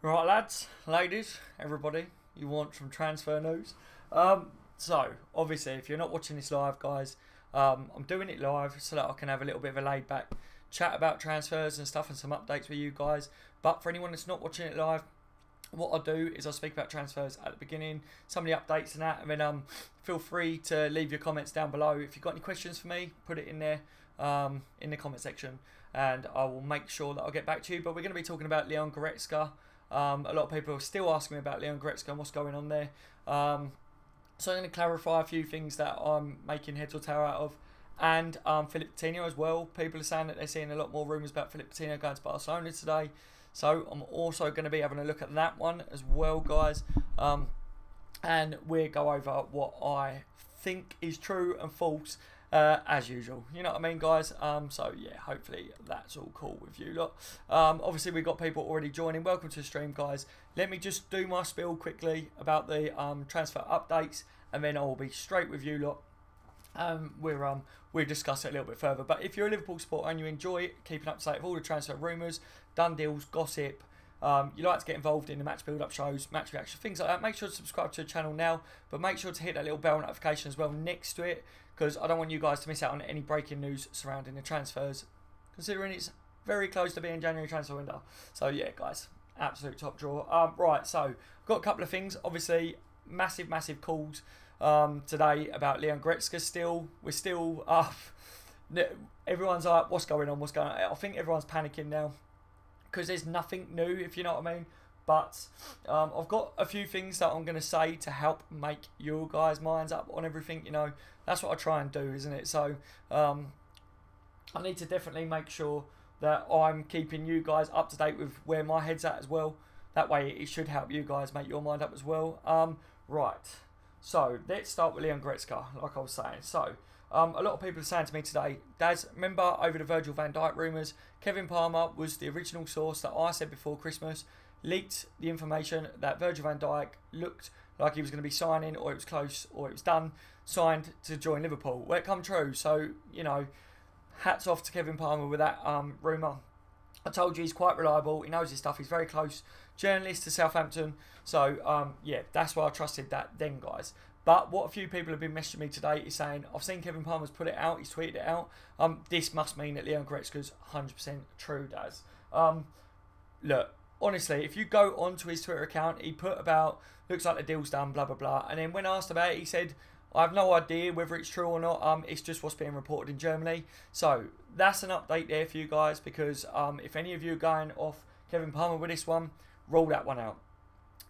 Right, lads, ladies, everybody, you want some transfer news? So, obviously, if you're not watching this live, guys, I'm doing it live so that I can have a little bit of a laid-back chat about transfers and stuff and some updates with you guys. But for anyone that's not watching it live, what I'll do is I'll speak about transfers at the beginning, some of the updates and that, and then feel free to leave your comments down below. If you've got any questions for me, put it in there in the comment section, and I will make sure that I'll get back to you. But we're going to be talking about Goretzka. A lot of people are still asking me about Goretzka and what's going on there. So I'm going to clarify a few things that I'm making heads or tail out of. And Philippe Coutinho as well. People are saying that they're seeing a lot more rumours about Philippe Coutinho going to Barcelona today. So I'm also going to be having a look at that one as well, guys. And we'll go over what I think is true and false as usual. You know what I mean, guys? So yeah, hopefully that's all cool with you lot. Obviously we've got people already joining. Welcome to the stream, guys. Let me just do my spiel quickly about the transfer updates, and then I'll be straight with you lot. We'll discuss it a little bit further. But if you're a Liverpool supporter and you enjoy keeping up to date with all the transfer rumours, done deals, gossip, you like to get involved in the match build-up shows, match reaction, things like that, make sure to subscribe to the channel now. But make sure to hit that little bell notification as well next to it, because I don't want you guys to miss out on any breaking news surrounding the transfers, considering it's very close to being January transfer window. So yeah, guys, absolute top draw. Right, so I've got a couple of things. Obviously, massive calls today about Goretzka. We're still up. Everyone's like, what's going on? What's going on? I think everyone's panicking now because there's nothing new, if you know what I mean. But I've got a few things that I'm going to say to help make your guys' minds up on everything. You know, that's what I try and do, isn't it? So I need to definitely make sure that I'm keeping you guys up to date with where my head's at as well. That way it should help you guys make your mind up as well. Right. So let's start with Goretzka, like I was saying. So a lot of people are saying to me today, Daz, remember over the Virgil van Dijk rumours, Kevin Palmer was the original source that I said before Christmas, leaked the information that Virgil van Dijk looked like he was going to be signing, or it was close, or it was done, signed to join Liverpool. Well, it come true. So, you know, hats off to Kevin Palmer with that rumour. I told you he's quite reliable. He knows his stuff. He's very close journalist to Southampton. So, yeah, that's why I trusted that then, guys. But what a few people have been messaging me today is saying, I've seen Kevin Palmer's put it out. He's tweeted it out. This must mean that Goretzka's 100% true, Daz. Look, honestly, if you go onto his Twitter account, he put about, looks like the deal's done, blah, blah, blah. And then when asked about it, he said, I have no idea whether it's true or not. It's just what's being reported in Germany. So that's an update there for you guys, because if any of you are going off Kevin Palmer with this one, roll that one out.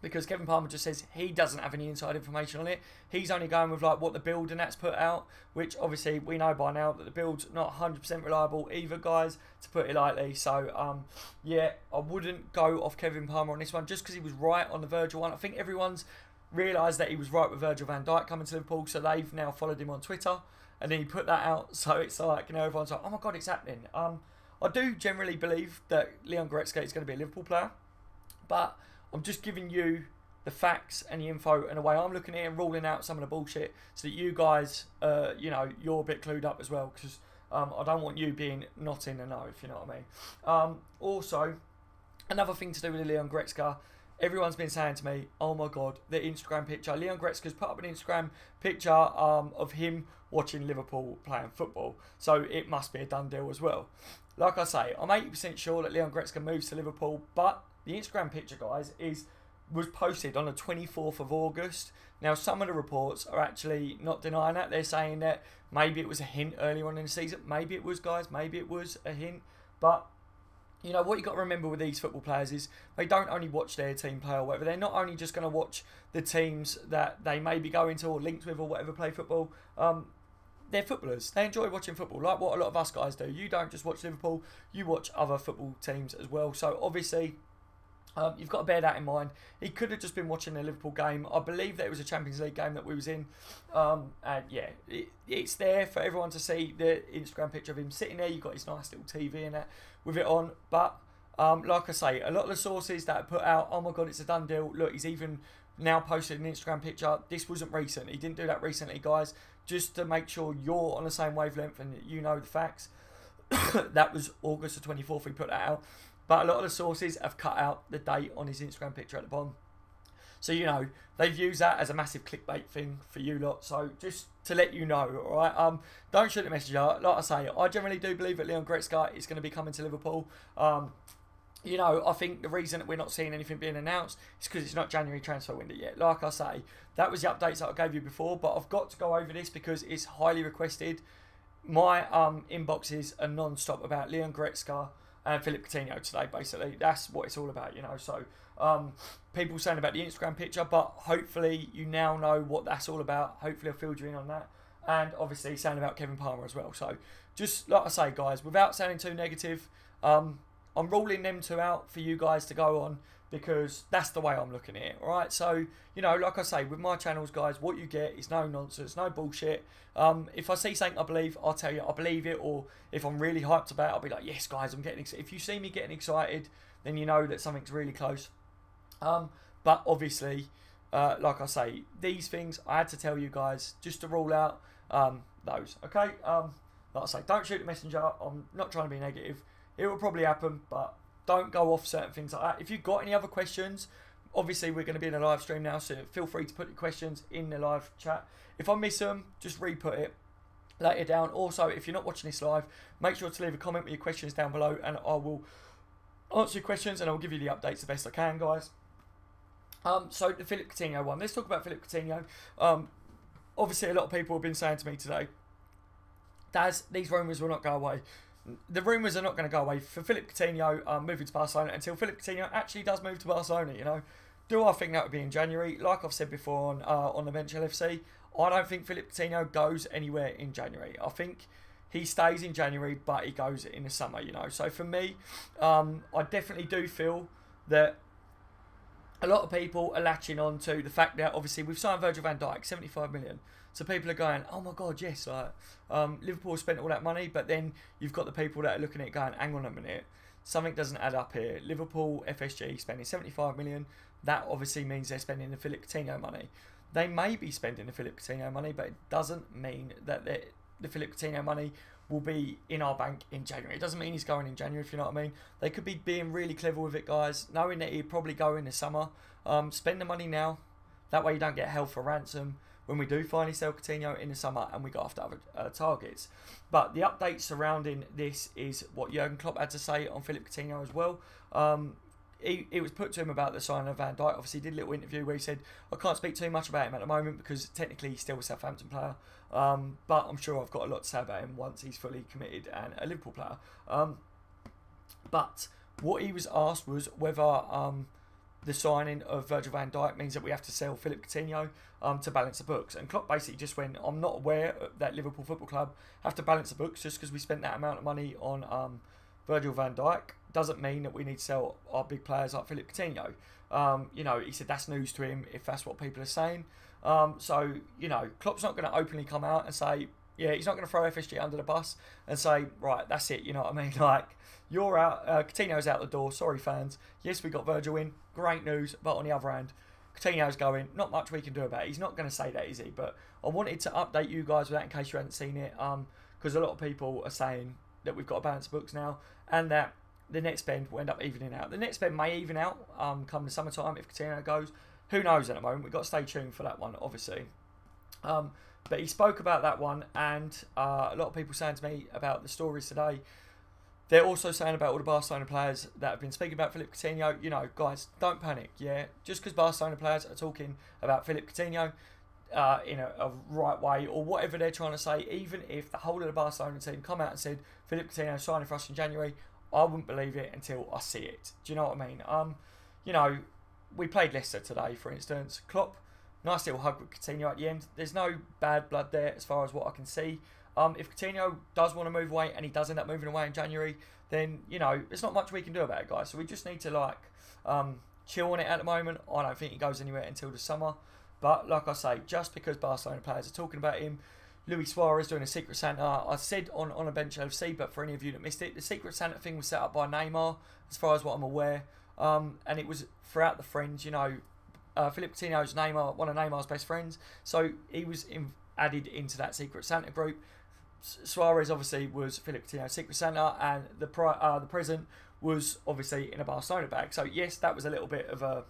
Because Kevin Palmer just says he doesn't have any inside information on it. He's only going with like what the build and that's put out, which obviously we know by now that the build's not 100% reliable either, guys, to put it lightly. So yeah, I wouldn't go off Kevin Palmer on this one just because he was right on the Virgil one. I think everyone's realised that he was right with Virgil van Dijk coming to Liverpool, so they've now followed him on Twitter, and then he put that out. So it's like, you know, everyone's like, oh my god, it's happening. I do generally believe that Goretzka is going to be a Liverpool player, but I'm just giving you the facts and the info and the way I'm looking at it and ruling out some of the bullshit so that you guys, you know, you're a bit clued up as well, because I don't want you being not in the know, if you know what I mean. Also, another thing to do with Goretzka, everyone's been saying to me, oh my god, the Instagram picture. Goretzka's put up an Instagram picture of him watching Liverpool playing football, so it must be a done deal as well. Like I say, I'm 80% sure that Goretzka moves to Liverpool, but the Instagram picture, guys, was posted on the 24th of August. Now, some of the reports are actually not denying that. They're saying that maybe it was a hint earlier on in the season. Maybe it was, guys. Maybe it was a hint. But, you know, what you got to remember with these football players is they don't only watch their team play or whatever. They're not only just going to watch the teams that they may be going to or linked with or whatever play football. They're footballers. They enjoy watching football, like what a lot of us guys do. You don't just watch Liverpool. You watch other football teams as well. So, obviously, you've got to bear that in mind. He could have just been watching a Liverpool game. I believe that it was a Champions League game that we was in. And yeah, it's there for everyone to see, the Instagram picture of him sitting there. You've got his nice little TV and that with it on. But like I say, a lot of the sources that put out, oh my god, it's a done deal. Look, he's even now posted an Instagram picture. This wasn't recent. He didn't do that recently, guys. Just to make sure you're on the same wavelength and you know the facts. That was August the 24th. We put that out. but a lot of the sources have cut out the date on his Instagram picture at the bottom. So, you know, they've used that as a massive clickbait thing for you lot. So, just to let you know, all right? Don't shoot the messenger. Like I say, I generally do believe that Leon Goretzka is going to be coming to Liverpool. You know, I think the reason that we're not seeing anything being announced is because it's not January transfer window yet. Like I say, that was the updates that I gave you before, but I've got to go over this because it's highly requested. My inboxes are non-stop about Leon Goretzka and Philippe Coutinho today, basically. That's what it's all about, you know. So, people saying about the Instagram picture, but hopefully you now know what that's all about. Hopefully I've filled you in on that. And obviously saying about Kevin Palmer as well. So, just like I say, guys, without sounding too negative, I'm ruling them two out for you guys to go on because that's the way I'm looking at it, alright? So, you know, like I say, with my channels, guys, what you get is no nonsense, no bullshit. If I see something I believe, I'll tell you I believe it, or if I'm really hyped about it, I'll be like, yes, guys, I'm getting excited. If you see me getting excited, then you know that something's really close. But obviously, like I say, these things I had to tell you guys just to rule out those, okay? Like I say, don't shoot the messenger. I'm not trying to be negative. It will probably happen, but don't go off certain things like that. If you've got any other questions, obviously we're going to be in a live stream now, so feel free to put your questions in the live chat. If I miss them, just re-put it later down. Also, if you're not watching this live, make sure to leave a comment with your questions down below, and I will answer your questions and I'll give you the updates the best I can, guys. So the Philippe Coutinho one. Let's talk about Philippe Coutinho. Obviously, a lot of people have been saying to me today, Daz, these rumours will not go away. The rumours are not going to go away for Philippe Coutinho moving to Barcelona until Philippe Coutinho actually does move to Barcelona, you know. Do I think that would be in January? Like I've said before on the bench LFC, I don't think Philippe Coutinho goes anywhere in January. I think he stays in January, but he goes in the summer, you know. So for me, I definitely do feel that a lot of people are latching on to the fact that obviously we've signed Virgil van Dijk, 75 million. So people are going, oh my God, yes, like Liverpool spent all that money, but then you've got the people that are looking at it going, hang on a minute, something doesn't add up here. Liverpool FSG spending 75 million. That obviously means they're spending the Philippe Coutinho money. They may be spending the Philippe Coutinho money, but it doesn't mean that the Philippe Coutinho money will be in our bank in January. It doesn't mean he's going in January, if you know what I mean. They could be being really clever with it, guys, knowing that he'd probably go in the summer. Spend the money now. That way you don't get held for ransom when we do finally sell Coutinho in the summer and we go after other targets. But the update surrounding this is what Jurgen Klopp had to say on Philippe Coutinho as well. It was put to him about the signing of Van Dijk. Obviously, he did a little interview where he said, I can't speak too much about him at the moment because technically he's still a Southampton player. But I'm sure I've got a lot to say about him once he's fully committed and a Liverpool player. But what he was asked was whether the signing of Virgil van Dijk means that we have to sell Philippe Coutinho to balance the books. And Klopp basically just went, I'm not aware that Liverpool Football Club have to balance the books just because we spent that amount of money on Virgil van Dijk. Doesn't mean that we need to sell our big players like Philippe Coutinho. You know, he said that's news to him if that's what people are saying. So, you know, Klopp's not going to openly come out and say, yeah, he's not going to throw FSG under the bus and say, right, that's it, you know what I mean? Like, you're out, Coutinho's out the door, sorry fans. Yes, we got Virgil in, great news, but on the other hand, Coutinho's going, not much we can do about it. He's not going to say that, is he? But I wanted to update you guys with that in case you hadn't seen it, because a lot of people are saying that we've got to balance books now and that the net spend will end up evening out. The net spend may even out come the summertime if Coutinho goes. Who knows at the moment? We've got to stay tuned for that one, obviously. But he spoke about that one, and a lot of people saying to me about the stories today. They're also saying about all the Barcelona players that have been speaking about Philippe Coutinho. You know, guys, don't panic, yeah? Just because Barcelona players are talking about Philippe Coutinho in a right way or whatever they're trying to say, even if the whole of the Barcelona team come out and said Philippe Coutinho signing for us in January, I wouldn't believe it until I see it. Do you know what I mean? You know, we played Leicester today, for instance. Klopp, nice little hug with Coutinho at the end. There's no bad blood there as far as what I can see. If Coutinho does want to move away and he does end up moving away in January, then, you know, there's not much we can do about it, guys. So we just need to, like, chill on it at the moment. I don't think he goes anywhere until the summer. But, like I say, just because Barcelona players are talking about him, Luis Suarez doing a Secret Santa. I said on a bench LFC, but for any of you that missed it, the Secret Santa thing was set up by Neymar, as far as what I'm aware. And it was throughout the friends, you know, Philippe Coutinho's Neymar, one of Neymar's best friends. So he was added into that Secret Santa group. Suarez obviously was Philippe Coutinho's Secret Santa, and the present was obviously in a Barcelona bag. So yes, that was a little bit of a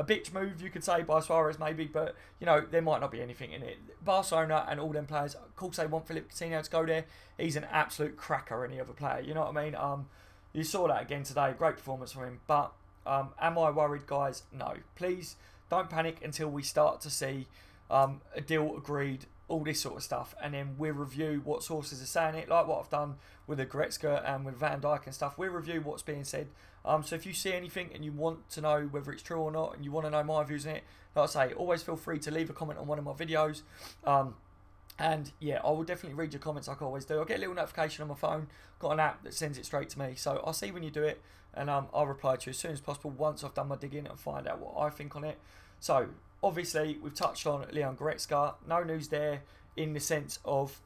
bitch move, you could say, by Suarez maybe, but you know, there might not be anything in it. Barcelona and all them players, of course they want Philippe Coutinho to go there. He's an absolute cracker, any other player, you know what I mean? You saw that again today, great performance from him, but am I worried, guys? No. Please don't panic until we start to see a deal agreed, all this sort of stuff, and then we'll review what sources are saying it, like what I've done with the Goretzka and with Van Dijk and stuff. We'll review what's being said. So if you see anything and you want to know whether it's true or not, and you want to know my views on it, like I say, always feel free to leave a comment on one of my videos. And yeah, I will definitely read your comments like I always do. I'll get a little notification on my phone. Got an app that sends it straight to me. So I'll see when you do it, and I'll reply to you as soon as possible once I've done my digging and find out what I think on it. So obviously we've touched on Leon Goretzka. No news there in the sense of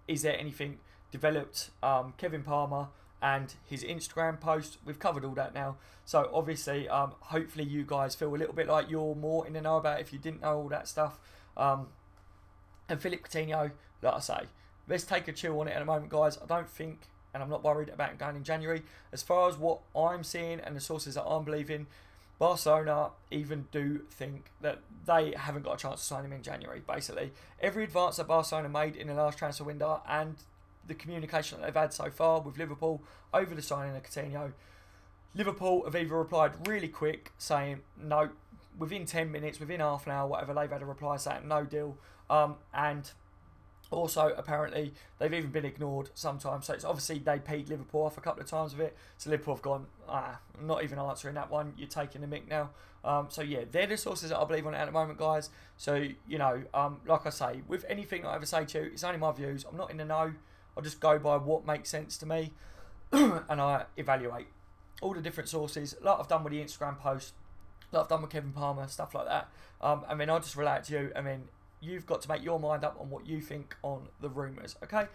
is there anything developed? Kevin Palmer and his Instagram post, we've covered all that now. So obviously, hopefully you guys feel a little bit like you're more in the know about it if you didn't know all that stuff. And Philippe Coutinho, like I say, let's take a chill on it at the moment, guys. I don't think, and I'm not worried about going in January. As far as what I'm seeing and the sources that I'm believing, Barcelona even do think that they haven't got a chance to sign him in January, basically. Every advance that Barcelona made in the last transfer window and the communication that they've had so far with Liverpool over the signing of Coutinho, Liverpool have either replied really quick saying no, within 10 minutes, within half an hour, whatever, they've had a reply saying no deal, and also apparently they've even been ignored sometimes. So it's obviously they paid Liverpool off a couple of times with it, so Liverpool have gone, I'm not even answering that one, you're taking the mick now. So yeah, they're the sources that I believe on it at the moment, guys. So you know, like I say, with anything I ever say to you, it's only my views. I'm not in the know. I just go by what makes sense to me and I evaluate all the different sources, like I've done with the Instagram post, like I've done with Kevin Palmer, stuff like that. I mean, I'll just relate it to you. I mean, you've got to make your mind up on what you think on the rumours, okay?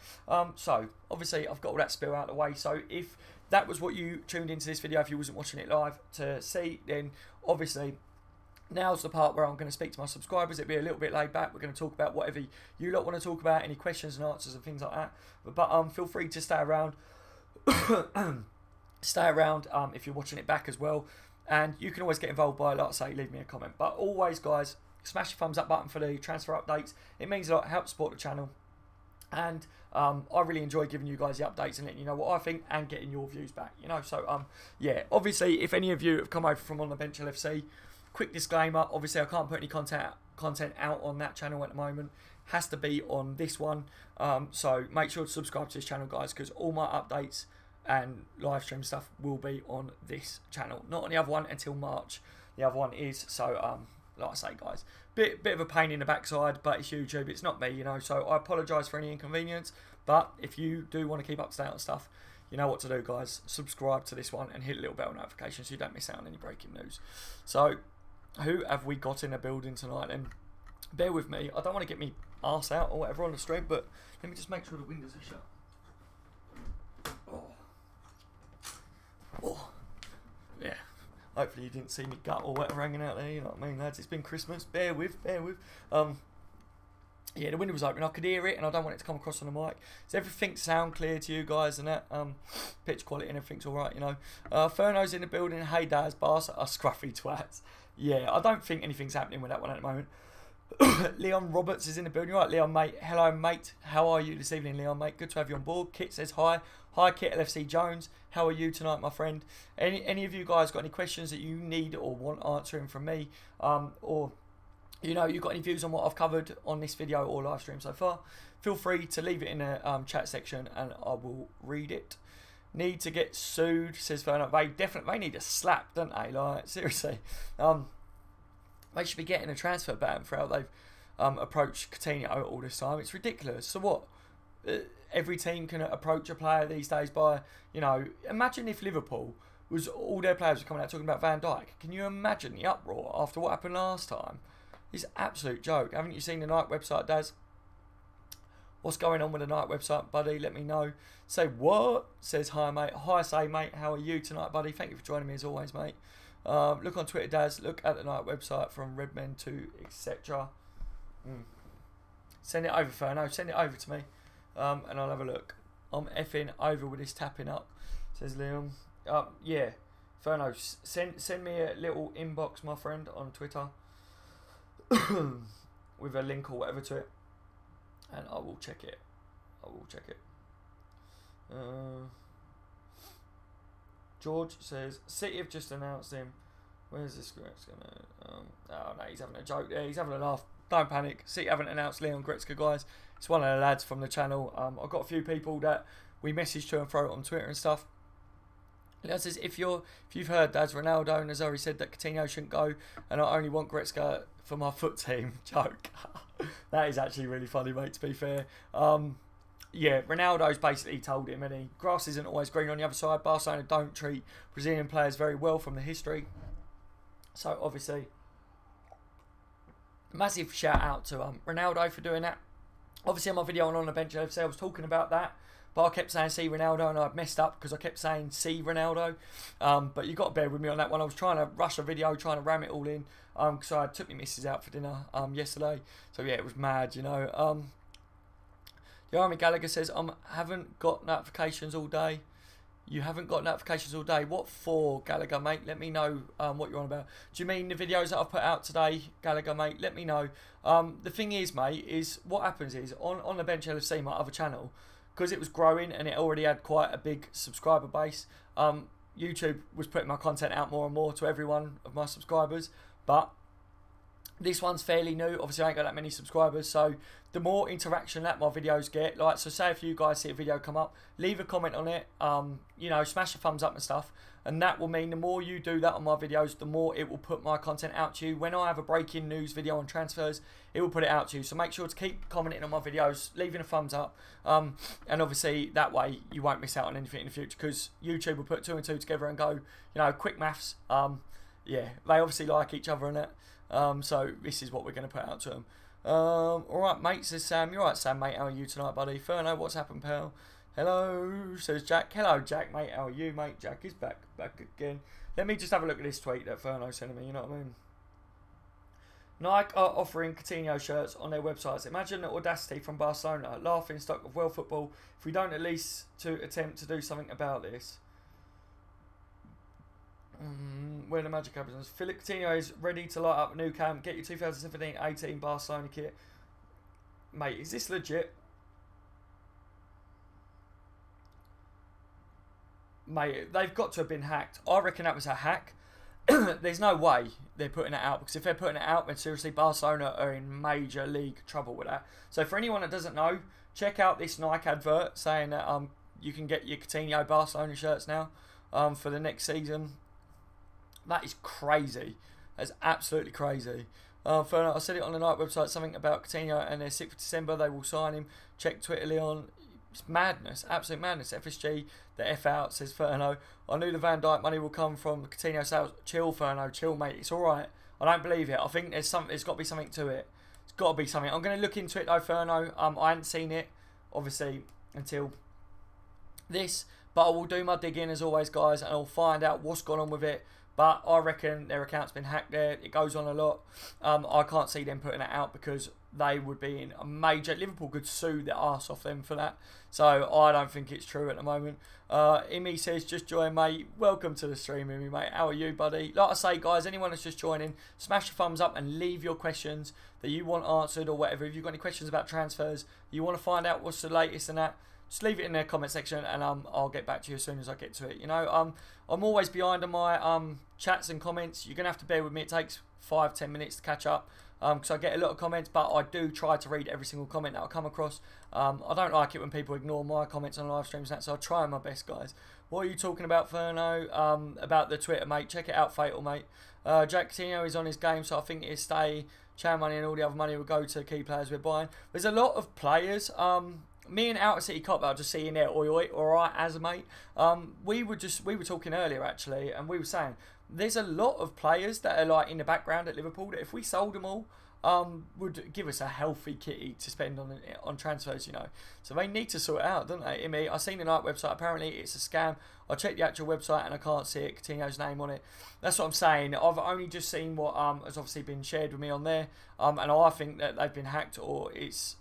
So, obviously, I've got all that spill out of the way. So, if that was what you tuned into this video, if you wasn't watching it live to see, then obviously, now's the part where I'm going to speak to my subscribers. It'll be a little bit laid back. We're going to talk about whatever you lot want to talk about, any questions and answers and things like that. But feel free to stay around. Stay around if you're watching it back as well. And you can always get involved by, like I say, leave me a comment. But always, guys, smash the thumbs up button for the transfer updates. It means a lot, helps support the channel. And I really enjoy giving you guys the updates and letting you know what I think and getting your views back. You know, so yeah, obviously, if any of you have come over from On The Bench LFC, quick disclaimer, obviously I can't put any content out on that channel at the moment. Has to be on this one. So make sure to subscribe to this channel, guys, because all my updates and live stream stuff will be on this channel, not on the other one until March. The other one is, so like I say, guys, bit of a pain in the backside, but it's YouTube, it's not me, you know, so I apologise for any inconvenience. But if you do want to keep up to date on stuff, you know what to do, guys. Subscribe to this one and hit a little bell notification so you don't miss out on any breaking news. So who have we got in the building tonight? And bear with me, I don't want to get me arse out or whatever on the stream, but let me just make sure the windows are shut. Oh, yeah. Hopefully you didn't see me gut or whatever hanging out there. You know what I mean, lads? It's been Christmas. Bear with. Yeah, the window was open. I could hear it, and I don't want it to come across on the mic. Does everything sound clear to you guys? And that pitch quality and everything's all right, you know. Ferno's in the building. Hey, Daz, Bars are scruffy twats. Yeah, I don't think anything's happening with that one at the moment. Leon Roberts is in the building. Right, Leon, mate. Hello, mate. How are you this evening, Leon, mate? Good to have you on board. Kit says hi. Hi, Kit LFC Jones. How are you tonight, my friend? Any of you guys got any questions that you need or want answering from me? Or, you know, you got any views on what I've covered on this video or live stream so far? Feel free to leave it in the chat section and I will read it. Need to get sued, says Vernon. They need a slap, don't they? Like, seriously. They should be getting a transfer ban for how they've approached Coutinho all this time. It's ridiculous. So what? Every team can approach a player these days by, you know, imagine if Liverpool was all their players were coming out talking about Van Dijk. Can you imagine the uproar after what happened last time? It's an absolute joke. Haven't you seen the Nike website, Daz? What's going on with the Nike website, buddy? Let me know. Say what? Says hi, mate. Hi, say, mate. How are you tonight, buddy? Thank you for joining me as always, mate. Look on Twitter, Daz. Look at the Nike website from Redmen to etc. Send it over, Ferno. Send it over to me, and I'll have a look. I'm effing over with this tapping up, says Leon. Yeah, Ferno, send me a little inbox, my friend, on Twitter with a link or whatever to it, and I will check it. George says City have just announced him. Where's this Goretzka? Oh no, he's having a joke there. He's having a laugh. Don't panic. City haven't announced Leon Goretzka, guys. It's one of the lads from the channel. I've got a few people that we message to and throw it on Twitter and stuff. Leon says, if you've heard Dad's Ronaldo and has already said that Coutinho shouldn't go, and I only want Goretzka for my foot team. Joke. That is actually really funny, mate, to be fair. Yeah, Ronaldo's basically told him, and grass isn't always green on the other side. Barcelona don't treat Brazilian players very well from the history. So obviously, massive shout out to Ronaldo for doing that. Obviously on my video on the bench LFC I was talking about that, but I kept saying see Ronaldo, and I messed up because I kept saying see Ronaldo. But you got to bear with me on that one. I was trying to rush a video, trying to ram it all in, because I took my missus out for dinner yesterday. So yeah, it was mad, you know. The Army Gallagher says, I haven't got notifications all day. You haven't got notifications all day. What for, Gallagher, mate? Let me know what you're on about. Do you mean the videos that I've put out today, Gallagher, mate? Let me know. The thing is, mate, is what happens is on the Bench LFC, my other channel, because it was growing and it already had quite a big subscriber base, YouTube was putting my content out more and more to every one of my subscribers. But this one's fairly new. Obviously, I ain't got that many subscribers, so the more interaction that my videos get, like, so say if you guys see a video come up, leave a comment on it, you know, smash a thumbs up and stuff, and that will mean the more you do that on my videos, the more it will put my content out to you. When I have a breaking news video on transfers, it will put it out to you. So make sure to keep commenting on my videos, leaving a thumbs up, and obviously that way you won't miss out on anything in the future, because YouTube will put 2 and 2 together and go, you know, quick maths. Yeah, they obviously like each other and that. So this is what we're going to put out to them. Alright, mate, says Sam. You're right, Sam, mate. How are you tonight, buddy? Ferno, what's happened, pal? Hello, says Jack. Hello, Jack, mate. How are you, mate? Jack is back again. Let me just have a look at this tweet that Ferno sent me, you know what I mean? Nike are offering Coutinho shirts on their websites. Imagine the audacity from Barcelona, laughing stock of world football, if we don't at least to attempt to do something about this. Where the magic happens. Philippe Coutinho is ready to light up a new camp. Get your 2017-18 Barcelona kit. Mate, is this legit? Mate, they've got to have been hacked. I reckon that was a hack. There's no way they're putting it out, because if they're putting it out, then seriously, Barcelona are in major league trouble with that. So for anyone that doesn't know, check out this Nike advert saying that you can get your Coutinho Barcelona shirts now for the next season. That is crazy. That's absolutely crazy. I said it on the Nike website, something about Coutinho and their 6th of December, they will sign him. Check Twitter, Leon. It's madness, absolute madness. FSG, the F out, says Ferno. I knew the Van Dijk money will come from the Coutinho sales. Chill, Ferno, chill, mate. It's all right. I don't believe it. I think there's got to be something to it. It's got to be something. I'm going to look into it though, Ferno. I hadn't seen it, obviously, until this, but I will do my digging as always, guys, and I'll find out what's gone on with it. But I reckon their account's been hacked there. It goes on a lot. I can't see them putting it out because they would be in a major... Liverpool could sue their arse off them for that. So I don't think it's true at the moment. Imi says, just join, mate. Welcome to the stream, Imi, mate. How are you, buddy? Like I say, guys, anyone that's just joining, smash a thumbs up and leave your questions that you want answered or whatever. If you've got any questions about transfers, you want to find out what's the latest and that, just leave it in the comment section and I'll get back to you as soon as I get to it. You know, I'm always behind on my chats and comments. You're going to have to bear with me. It takes 5-10 minutes to catch up because I get a lot of comments, but I do try to read every single comment that I come across. I don't like it when people ignore my comments on live streams and that, so I try my best, guys. What are you talking about, Ferno? About the Twitter, mate. Check it out, Fatal, mate. Jack Coutinho is on his game, so I think it'll stay. Chan money and all the other money will go to key players we're buying. There's a lot of players... me and Outer City Cop are just seeing there, alright, as a mate. We were talking earlier actually, and we were saying there's a lot of players that are like in the background at Liverpool that if we sold them all, would give us a healthy kitty to spend on transfers, you know. So they need to sort it out, don't they? I've seen the Nike website. Apparently it's a scam. I checked the actual website and I can't see it. Coutinho's name on it. That's what I'm saying. I've only just seen what has obviously been shared with me on there, and I think that they've been hacked or it's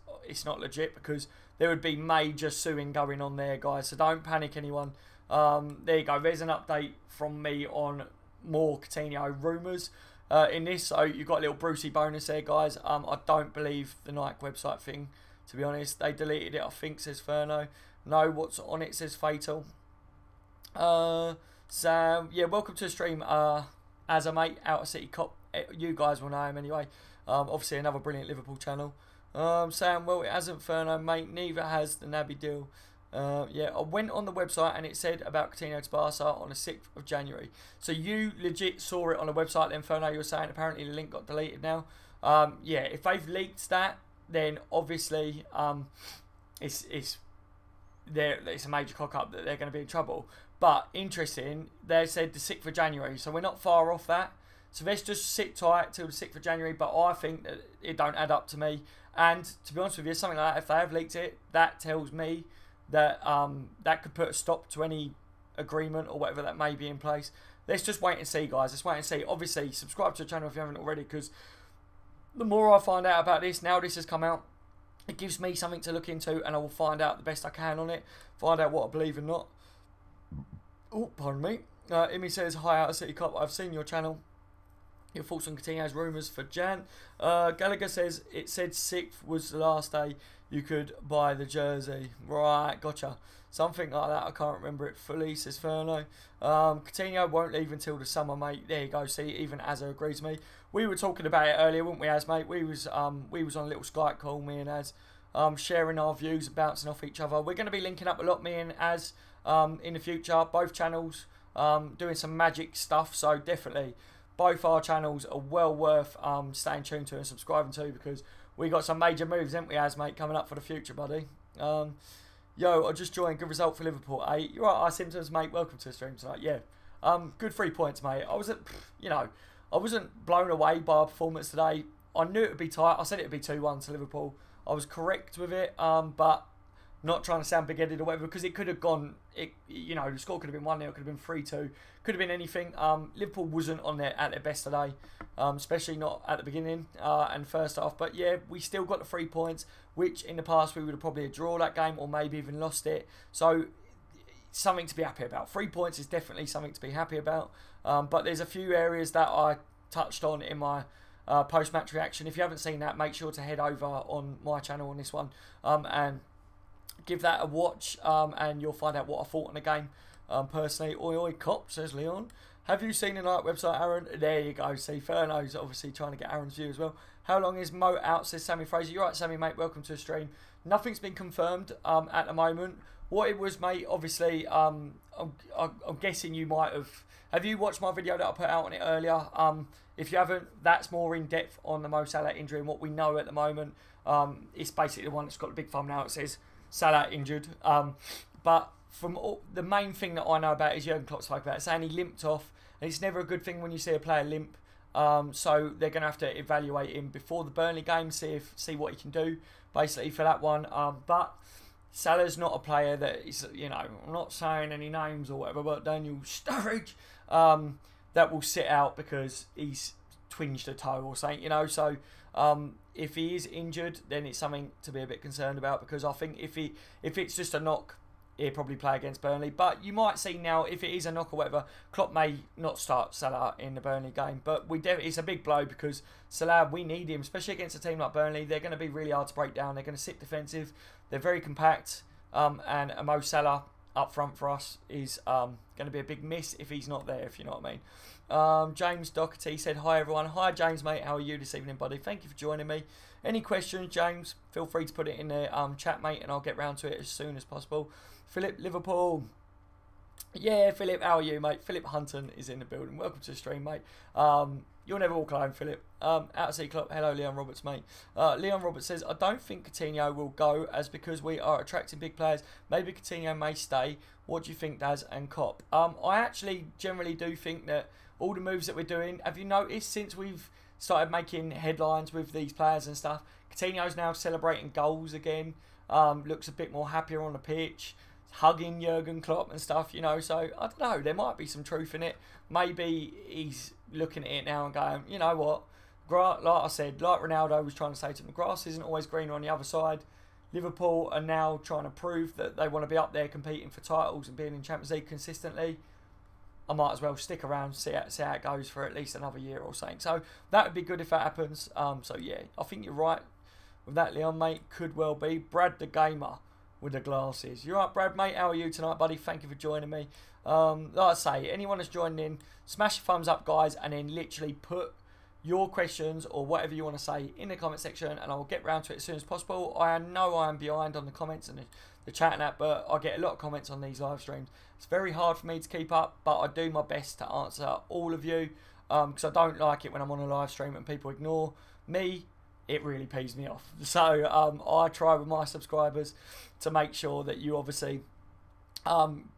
not legit because there would be major suing going on there, guys. So don't panic, anyone. There you go. There's an update from me on more Coutinho rumours in this. So you've got a little Brucey bonus there, guys. I don't believe the Nike website thing, to be honest. They deleted it, I think, says Ferno. No, what's on it says Fatal. Sam, yeah, welcome to the stream. As a mate, Outer City Cop. You guys will know him anyway. Obviously, another brilliant Liverpool channel. Sam, well, it hasn't, Ferno, mate. Neither has the Naby deal. Yeah, I went on the website and it said about Coutinho to Barca on the 6th of January. So you legit saw it on the website then, Ferno, you were saying apparently the link got deleted now. Yeah, if they've leaked that, then obviously it's a major cock-up that they're going to be in trouble. But interesting, they said the 6th of January, so we're not far off that. So let's just sit tight till the 6th of January, but I think that it don't add up to me. And to be honest with you, something like that, if they have leaked it, that tells me that that could put a stop to any agreement or whatever that may be in place. Let's just wait and see, guys. Let's wait and see. Obviously, subscribe to the channel if you haven't already, because the more I find out about this, now this has come out, it gives me something to look into, and I will find out the best I can on it, find out what I believe and not. Oh, pardon me. Imi says, hi, Outer City Cop. I've seen your channel. Your thoughts on Coutinho's rumours for Jan. Gallagher says, it said 6th was the last day you could buy the jersey. Right, gotcha. Something like that. I can't remember it fully, says Ferno. Coutinho won't leave until the summer, mate. There you go. See, even Azza agrees with me. We were talking about it earlier, weren't we, Az, mate? We was on a little Skype call, me and Az, sharing our views, bouncing off each other. We're going to be linking up a lot, me and Az, in the future. Both channels doing some magic stuff, so definitely both our channels are well worth staying tuned to and subscribing to, because we got some major moves, haven't we, Az, mate, coming up for the future, buddy. Yo, I just joined. Good result for Liverpool, 8. You're right, Symptoms, mate. Welcome to the stream tonight. Yeah, good 3 points, mate. I wasn't blown away by our performance today. I knew it would be tight. I said it would be 2-1 to Liverpool. I was correct with it, but not trying to sound big-headed or whatever, because it could have gone, the score could have been 1-0, could have been 3-2, could have been anything. Liverpool wasn't at their best today, especially not at the beginning and first half. But yeah, we still got the 3 points, which in the past we would have probably drawn that game or maybe even lost it. So something to be happy about. 3 points is definitely something to be happy about. But there's a few areas that I touched on in my post-match reaction. If you haven't seen that, make sure to head over on my channel on this one and give that a watch, and you'll find out what I thought on the game personally. Oi, oi, cop, says Leon. Have you seen the Nike website, Aaron? There you go. See, Ferno's obviously trying to get Aaron's view as well. How long is Mo out, says Sammy Fraser. You're right, Sammy, mate. Welcome to the stream. Nothing's been confirmed at the moment. What it was, mate, obviously, I'm guessing you might have... Have you watched my video that I put out on it earlier? If you haven't, that's more in-depth on the Mo Salah injury and what we know at the moment. It's basically the one that's got the big thumbnail. It says Salah injured. But from the main thing that I know about is Jurgen Klopp spoke about it, saying he limped off. And it's never a good thing when you see a player limp. So they're going to have to evaluate him before the Burnley game, see what he can do, basically, for that one. But Salah's not a player that is, I'm not saying any names or whatever, but Daniel Sturridge, that will sit out because he's twinged a toe or something, So if he is injured, then it's something to be a bit concerned about, because I think if it's just a knock, he'll probably play against Burnley. But you might see now, if it is a knock or whatever, Klopp may not start Salah in the Burnley game. But it's a big blow, because Salah, we need him, especially against a team like Burnley. They're going to be really hard to break down. They're going to sit defensive. They're very compact. And a Mo Salah up front for us is going to be a big miss if he's not there, if you know what I mean. James Doherty said, hi everyone. Hi James, mate. How are you this evening, buddy? Thank you for joining me. Any questions, James? Feel free to put it in the chat, mate, and I'll get round to it as soon as possible. Philip, Liverpool. Yeah, Philip, how are you, mate? Philip Hunton is in the building. Welcome to the stream, mate. You'll never walk alone, Philip. Outer City Club. Hello, Leon Roberts, mate. Leon Roberts says, I don't think Coutinho will go, as because we are attracting big players. Maybe Coutinho may stay. What do you think, Daz and Cop? I actually generally do think that all the moves that we're doing, have you noticed since we've started making headlines with these players and stuff, Coutinho's now celebrating goals again. Looks a bit more happier on the pitch. Hugging Jurgen Klopp and stuff, so I don't know, there might be some truth in it. Maybe he's looking at it now and going, you know what, like I said, like Ronaldo was trying to say to him, the grass isn't always greener on the other side. Liverpool are now trying to prove that they want to be up there competing for titles and being in Champions League consistently, I might as well stick around, see how it goes for at least another year or something. So that would be good if that happens. So yeah, I think you're right with that, Leon, mate. Could well be. Brad the Gamer with the glasses. You right, Brad, mate? How are you tonight, buddy? Thank you for joining me. Like I say, anyone that's joined in, smash the thumbs up, guys, and then literally put your questions or whatever you want to say in the comment section, and I'll get round to it as soon as possible. I know I am behind on the comments and the chat and that, but I get a lot of comments on these live streams. It's very hard for me to keep up, but I do my best to answer all of you, because I don't like it when I'm on a live stream and people ignore me. It really pees me off. So I try with my subscribers to make sure that you obviously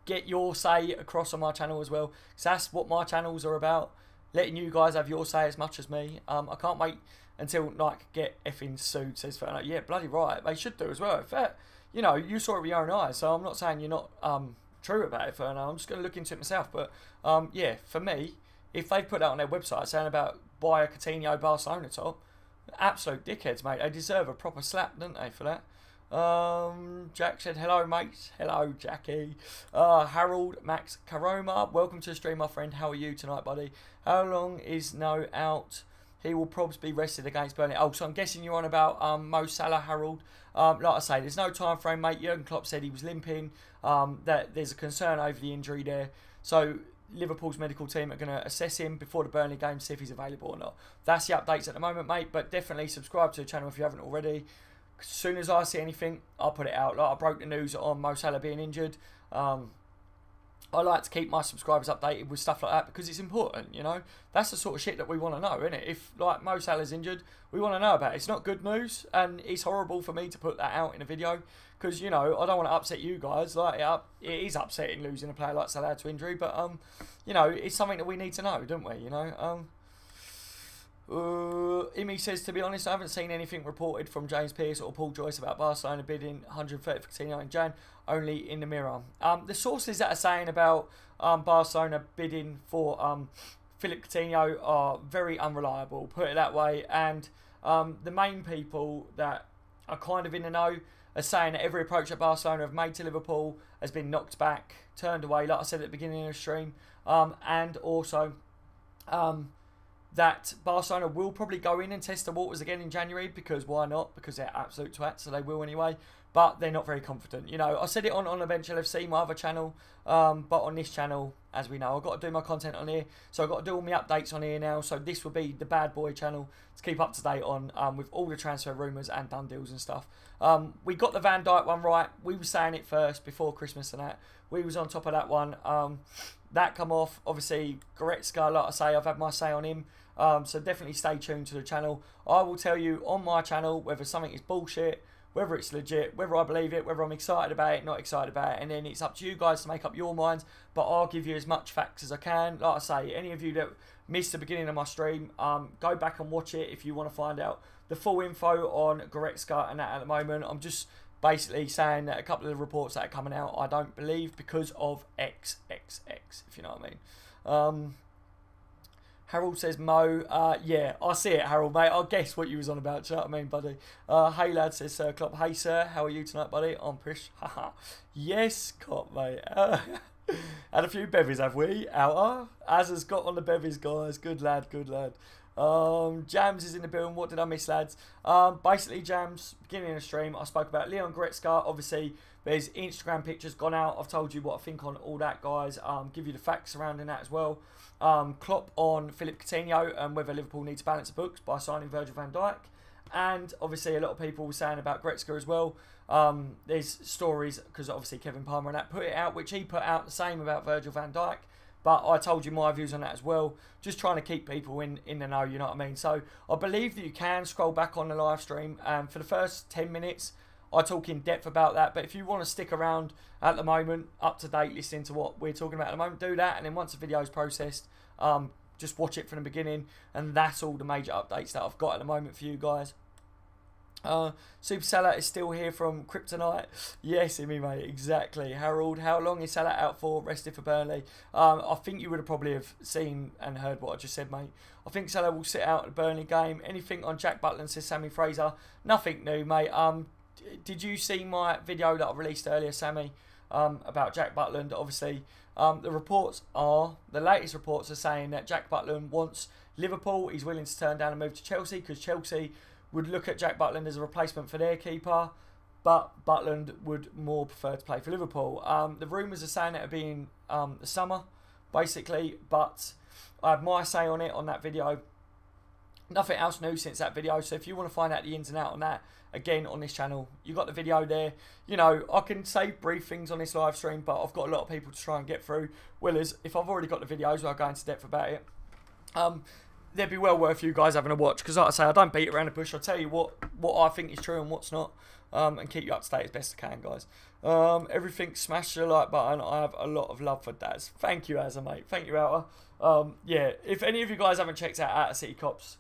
get your say across on my channel as well, because that's what my channels are about. Letting you guys have your say as much as me. I can't wait until Nike get effing sued, says Fernando. Yeah, bloody right. They should do as well. In fact, you know, you saw it with your own eyes, so I'm not saying you're not true about it, Fernando. I'm just going to look into it myself. But, yeah, for me, if they put that on their website saying about buy a Coutinho Barcelona top, absolute dickheads, mate. They deserve a proper slap, don't they, for that? Jack said, hello, mate. Hello, Jackie. Harold Max Karoma, welcome to the stream, my friend. How are you tonight, buddy? How long is No out? He will probably be rested against Burnley. Oh, so I'm guessing you're on about Mo Salah, Harold. Like I say, there's no time frame, mate. Jurgen Klopp said he was limping. That there's a concern over the injury there. So Liverpool's medical team are going to assess him before the Burnley game, see if he's available or not. That's the updates at the moment, mate. But definitely subscribe to the channel if you haven't already. As soon as I see anything, I'll put it out. Like I broke the news on Mo Salah being injured. I like to keep my subscribers updated with stuff like that because it's important, you know. That's the sort of shit that we want to know, isn't it? If, like, Mo Salah's injured, we want to know about it. It's not good news, and it's horrible for me to put that out in a video because, you know, I don't want to upset you guys. Like, it is upsetting losing a player like Salah to injury, but, you know, it's something that we need to know, don't we, you know? Imi says, to be honest, I haven't seen anything reported from James Pearce or Paul Joyce about Barcelona bidding 130 for Coutinho in Jan, only in the Mirror. The sources that are saying about Barcelona bidding for Philippe Coutinho are very unreliable, put it that way, and the main people that are kind of in the know are saying that every approach that Barcelona have made to Liverpool has been knocked back, turned away, like I said at the beginning of the stream, and also that Barcelona will probably go in and test the waters again in January, because why not? Because they're absolute twats, so they will anyway. But they're not very confident. You know, I said it on Bench LFC, my other channel, but on this channel, as we know, I've got to do my content on here, so I've got to do all my updates on here now. So this will be the bad boy channel to keep up to date on with all the transfer rumours and done deals and stuff. We got the Van Dijk one right. We were saying it first before Christmas and that. We was on top of that one. That come off. Obviously, Goretzka, like I say, I've had my say on him. So definitely stay tuned to the channel. I will tell you on my channel whether something is bullshit, whether it's legit, whether I believe it, whether I'm excited about it, not excited about it, and then it's up to you guys to make up your minds, but I'll give you as much facts as I can. Like I say, any of you that missed the beginning of my stream, go back and watch it if you want to find out the full info on Goretzka and that at the moment. I'm just basically saying that a couple of the reports that are coming out I don't believe because of XXX, if you know what I mean. Harold says, Mo, yeah, I see it, Harold, mate. I guess what you was on about, do you know what I mean, buddy? Hey, lad, says Sir Klopp. Hey, sir, how are you tonight, buddy? I'm Prish. Haha. Yes, Klopp, mate. Had a few bevies, have we? Outer. Az has got on the bevies, guys. Good lad, good lad. Jams is in the building. What did I miss, lads? Basically, Jams, beginning of the stream, I spoke about Leon Goretzka. Obviously, there's Instagram pictures gone out. I've told you what I think on all that, guys. Give you the facts surrounding that as well. Klopp on Philippe Coutinho and whether Liverpool needs to balance the books by signing Virgil van Dijk. And obviously a lot of people were saying about Goretzka as well. There's stories, because obviously Kevin Palmer and that put it out, which he put out the same about Virgil van Dijk. But I told you my views on that as well. Just trying to keep people in the know, you know what I mean? So I believe that you can scroll back on the live stream. For the first 10 minutes, I talk in depth about that. But if you want to stick around at the moment, up to date, listening to what we're talking about at the moment, do that. And then once the video is processed, just watch it from the beginning. And that's all the major updates that I've got at the moment for you guys. Super Salah is still here from Kryptonite. Yes, me, mate, exactly. Harold, how long is Salah out for? Rested for Burnley. I think you would have probably have seen and heard what I just said, mate. I think Salah will sit out the Burnley game. Anything on Jack Butland, says Sammy Fraser? Nothing new, mate. did you see my video that I released earlier, Sammy, about Jack Butland? Obviously, the latest reports are saying that Jack Butland wants Liverpool. He's willing to turn down and move to Chelsea because Chelsea would look at Jack Butland as a replacement for their keeper, but Butland would more prefer to play for Liverpool. The rumours are saying that it'll be in the summer, basically, but I have my say on it on that video. Nothing else new since that video, so if you want to find out the ins and outs on that, again, on this channel, you got the video there. You know, I can say brief things on this live stream, but I've got a lot of people to try and get through. Whereas, if I've already got the videos where I go into depth about it, they'd be well worth you guys having a watch, because like I say, I don't beat around the bush. I'll tell you what I think is true and what's not, and keep you up to date as best I can, guys. Everything, smash the like button. I have a lot of love for Daz. Thank you, Azza, mate. Thank you, Outer. Yeah, if any of you guys haven't checked out Outer City Cops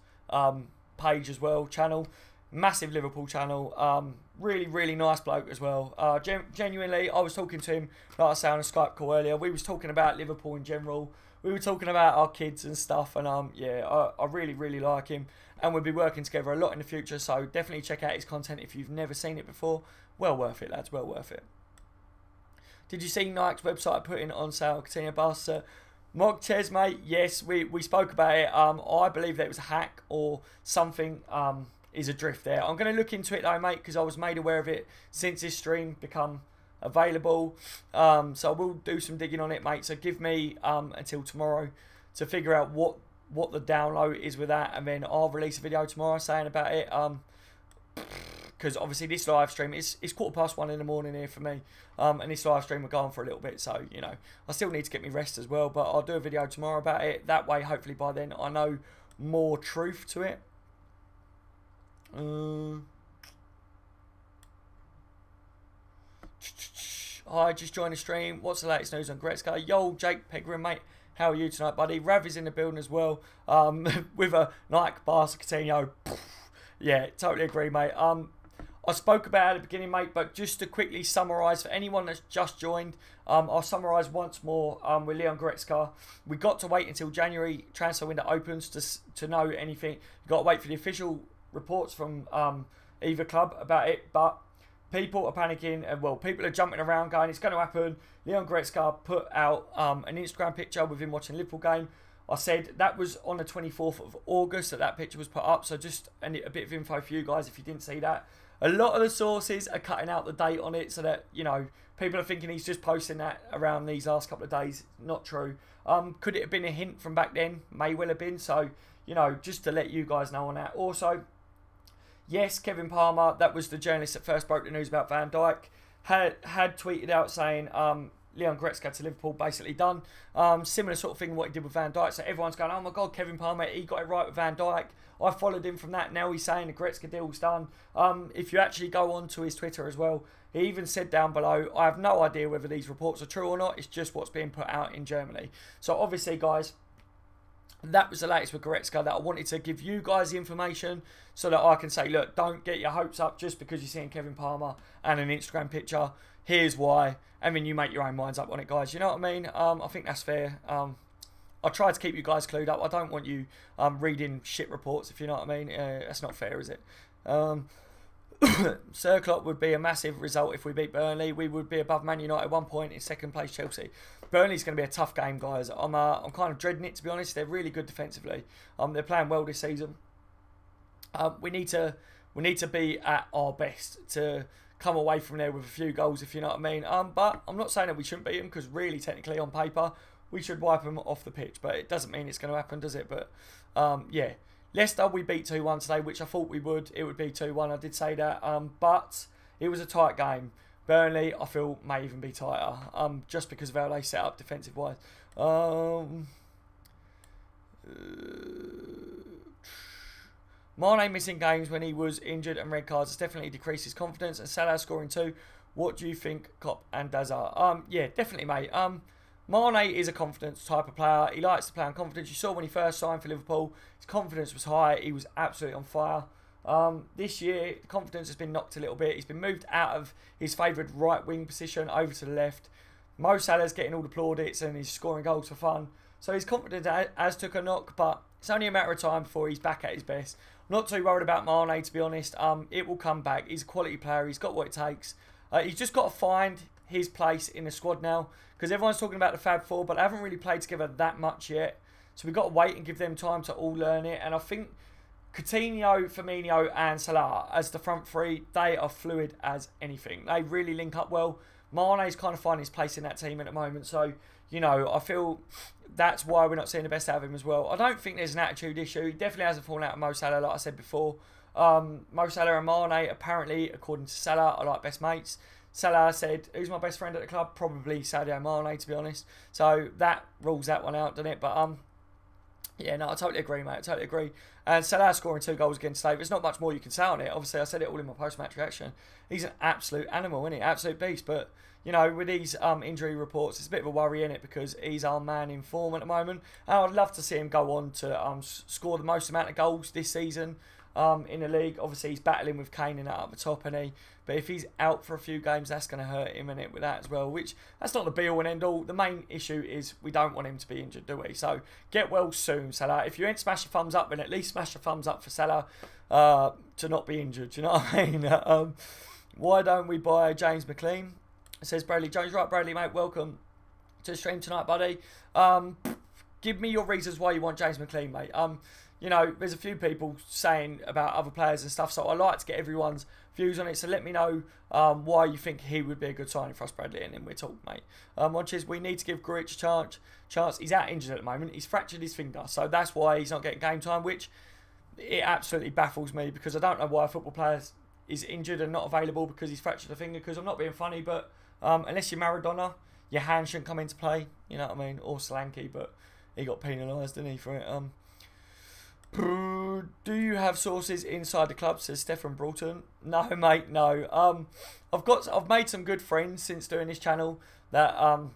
page as well, channel, massive Liverpool channel, really nice bloke as well. Genuinely, I was talking to him, like I say, on a Skype call earlier. We was talking about Liverpool in general. We were talking about our kids and stuff, and yeah, I really like him, and we'll be working together a lot in the future, so definitely check out his content if you've never seen it before. Well worth it, lads, well worth it. Did you see Nike's website putting on sale Coutinho bust? Mogchez, mate, yes, we spoke about it. I believe that it was a hack or something is adrift there. I'm going to look into it though, mate, because I was made aware of it since this stream become available. So I will do some digging on it, mate. So give me until tomorrow to figure out what the download is with that, and then I'll release a video tomorrow saying about it. Because obviously this live stream is 1:15 in the morning here for me, and this live stream will go on for a little bit, so you know I still need to get me rest as well, but I'll do a video tomorrow about it. That way, hopefully by then I know more truth to it. Hi, just joined the stream. What's the latest news on Goretzka? Yo, Jake Pegram, mate. How are you tonight, buddy? Rav is in the building as well, with a Nike Barca Coutinho. Yeah, totally agree, mate. I spoke about it at the beginning, mate, but just to quickly summarise, for anyone that's just joined, I'll summarise once more with Leon Goretzka. We got to wait until January transfer window opens to know anything. You got to wait for the official reports from either club about it, but people are panicking, and well, people are jumping around going, it's going to happen. Leon Goretzka put out an Instagram picture with him watching the Liverpool game. I said that was on the 24th of August that picture was put up, so just a bit of info for you guys if you didn't see that. A lot of the sources are cutting out the date on it so that, you know, people are thinking he's just posting that around these last couple of days. Not true. Could it have been a hint from back then? May well have been. So, you know, just to let you guys know on that. Also, yes, Kevin Palmer, that was the journalist that first broke the news about Van Dijk, had tweeted out saying Leon Goretzka to Liverpool basically done. Similar sort of thing what he did with Van Dijk. So everyone's going, oh my God, Kevin Palmer, he got it right with Van Dijk. I followed him from that. Now he's saying the Goretzka deal's done. If you actually go on to his Twitter as well, he even said down below, I have no idea whether these reports are true or not. It's just what's being put out in Germany. So obviously, guys, that was the latest with Goretzka, that I wanted to give you guys the information so that I can say, look, don't get your hopes up just because you're seeing Kevin Palmer and an Instagram picture. Here's why. And then you make your own minds up on it, guys. You know what I mean? I think that's fair. I try to keep you guys clued up. I don't want you reading shit reports, if you know what I mean. That's not fair, is it? Sir Klopp would be a massive result if we beat Burnley. We would be above Man United at 1 point in second place Chelsea. Burnley's going to be a tough game, guys. I'm kind of dreading it, to be honest. They're really good defensively. They're playing well this season. We need to be at our best to come away from there with a few goals, if you know what I mean. But I'm not saying that we shouldn't beat them, because really, technically, on paper, we should wipe them off the pitch. But it doesn't mean it's going to happen, does it? But yeah. Leicester, we beat 2-1 today, which I thought we would. It would be 2-1. I did say that. But it was a tight game. Burnley, I feel, may even be tighter. Just because of how they set up defensive-wise. Mane missing games when he was injured and red cards has definitely decreased his confidence. And Salah scoring 2. What do you think, Klopp and Daz are? Yeah, definitely, mate. Mane is a confidence type of player. He likes to play on confidence. You saw when he first signed for Liverpool, his confidence was high. He was absolutely on fire. This year, the confidence has been knocked a little bit. He's been moved out of his favoured right wing position over to the left. Mo Salah's getting all the plaudits and he's scoring goals for fun. So his confidence has took a knock, but it's only a matter of time before he's back at his best. not too worried about Mane, to be honest. It will come back. He's a quality player. He's got what it takes. He's just got to find his place in the squad now, because everyone's talking about the Fab Four, but they haven't really played together that much yet. So we've got to wait and give them time to all learn it. And I think Coutinho, Firmino and Salah as the front three, they are fluid as anything. They really link up well. Mane's kind of finding his place in that team at the moment. So, you know, I feel that's why we're not seeing the best out of him as well. I don't think there's an attitude issue. He definitely hasn't fallen out of Mo Salah, like I said before. Mo Salah and Mane, apparently, according to Salah, are like best mates. Salah said, who's my best friend at the club? Probably Sadio Mane, to be honest. So that rules that one out, doesn't it? But yeah, no, I totally agree, mate. I totally agree. And Salah scoring 2 goals against today. There's not much more you can say on it. Obviously, I said it all in my post-match reaction. He's an absolute animal, isn't he? Absolute beast. But, you know, with these injury reports, it's a bit of a worry, isn't it? Because he's our man in form at the moment. And I'd love to see him go on to score the most amount of goals this season in the league. Obviously, he's battling with Kane and that up the top, isn't he? But if he's out for a few games, that's going to hurt him, innit, with that as well. Which, that's not the be-all and end-all. The main issue is we don't want him to be injured, do we? So, get well soon, Salah. If you ain't smash a thumbs up, then at least smash a thumbs up for Salah to not be injured. Do you know what I mean? Why don't we buy James McLean? It says Bradley Jones. Right, Bradley, mate. Welcome to the stream tonight, buddy. Give me your reasons why you want James McLean, mate. You know, there's a few people saying about other players and stuff, so I like to get everyone's views on it. So let me know why you think he would be a good signing for us, Bradley, and then we'll talk, mate. Watches, we need to give Goretzka a chance. He's out injured at the moment. He's fractured his finger, so that's why he's not getting game time, which it absolutely baffles me, because I don't know why a football player is injured and not available because he's fractured a finger, because I'm not being funny, but unless you're Maradona, your hand shouldn't come into play, you know what I mean, or Solanke, but he got penalised, didn't he, for it. Do you have sources inside the club? Says Stefan Broughton. No, mate, no. I've made some good friends since doing this channel that are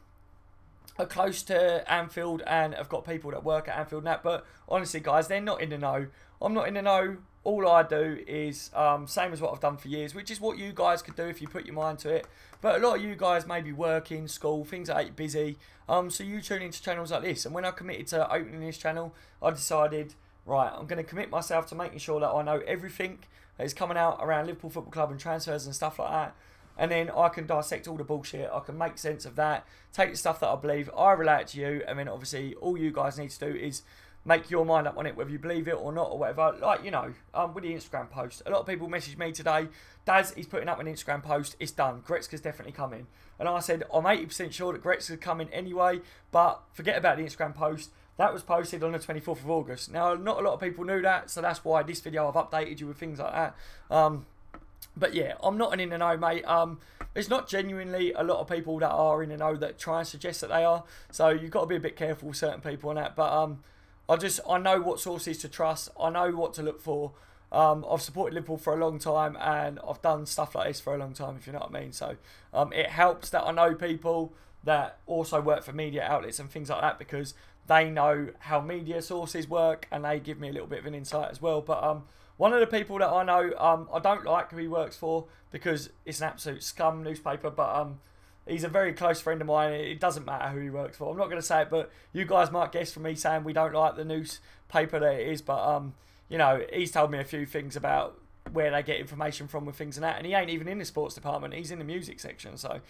close to Anfield and have got people that work at Anfield and that. But honestly, guys, they're not in the know. I'm not in the know. All I do is same as what I've done for years, which is what you guys could do if you put your mind to it. But a lot of you guys may be working, school, things like that, busy. So you tune into channels like this. And when I committed to opening this channel, I decided, right, I'm going to commit myself to making sure that I know everything that is coming out around Liverpool Football Club and transfers and stuff like that. And then I can dissect all the bullshit. I can make sense of that. Take the stuff that I believe. I relate it to you. And then obviously all you guys need to do is make your mind up on it, whether you believe it or not or whatever. Like, you know, with the Instagram post. A lot of people messaged me today. Daz, he's putting up an Instagram post. It's done. Goretzka's definitely coming. And I said, I'm 80% sure that Goretzka's coming anyway. But forget about the Instagram post. That was posted on the 24th of August. Now, not a lot of people knew that, so that's why this video I've updated you with things like that. But yeah, I'm not in the know, mate. There's not genuinely a lot of people that are in the know that try and suggest that they are. So you've got to be a bit careful with certain people on that. But I know what sources to trust. I know what to look for. I've supported Liverpool for a long time, and I've done stuff like this for a long time, if you know what I mean. So it helps that I know people that also work for media outlets and things like that, because they know how media sources work and they give me a little bit of an insight as well. But one of the people that I know, I don't like who he works for because it's an absolute scum newspaper, but he's a very close friend of mine. It doesn't matter who he works for. I'm not going to say it, but you guys might guess from me saying we don't like the newspaper that it is. But, you know, he's told me a few things about where they get information from with things and that, and he ain't even in the sports department, he's in the music section, so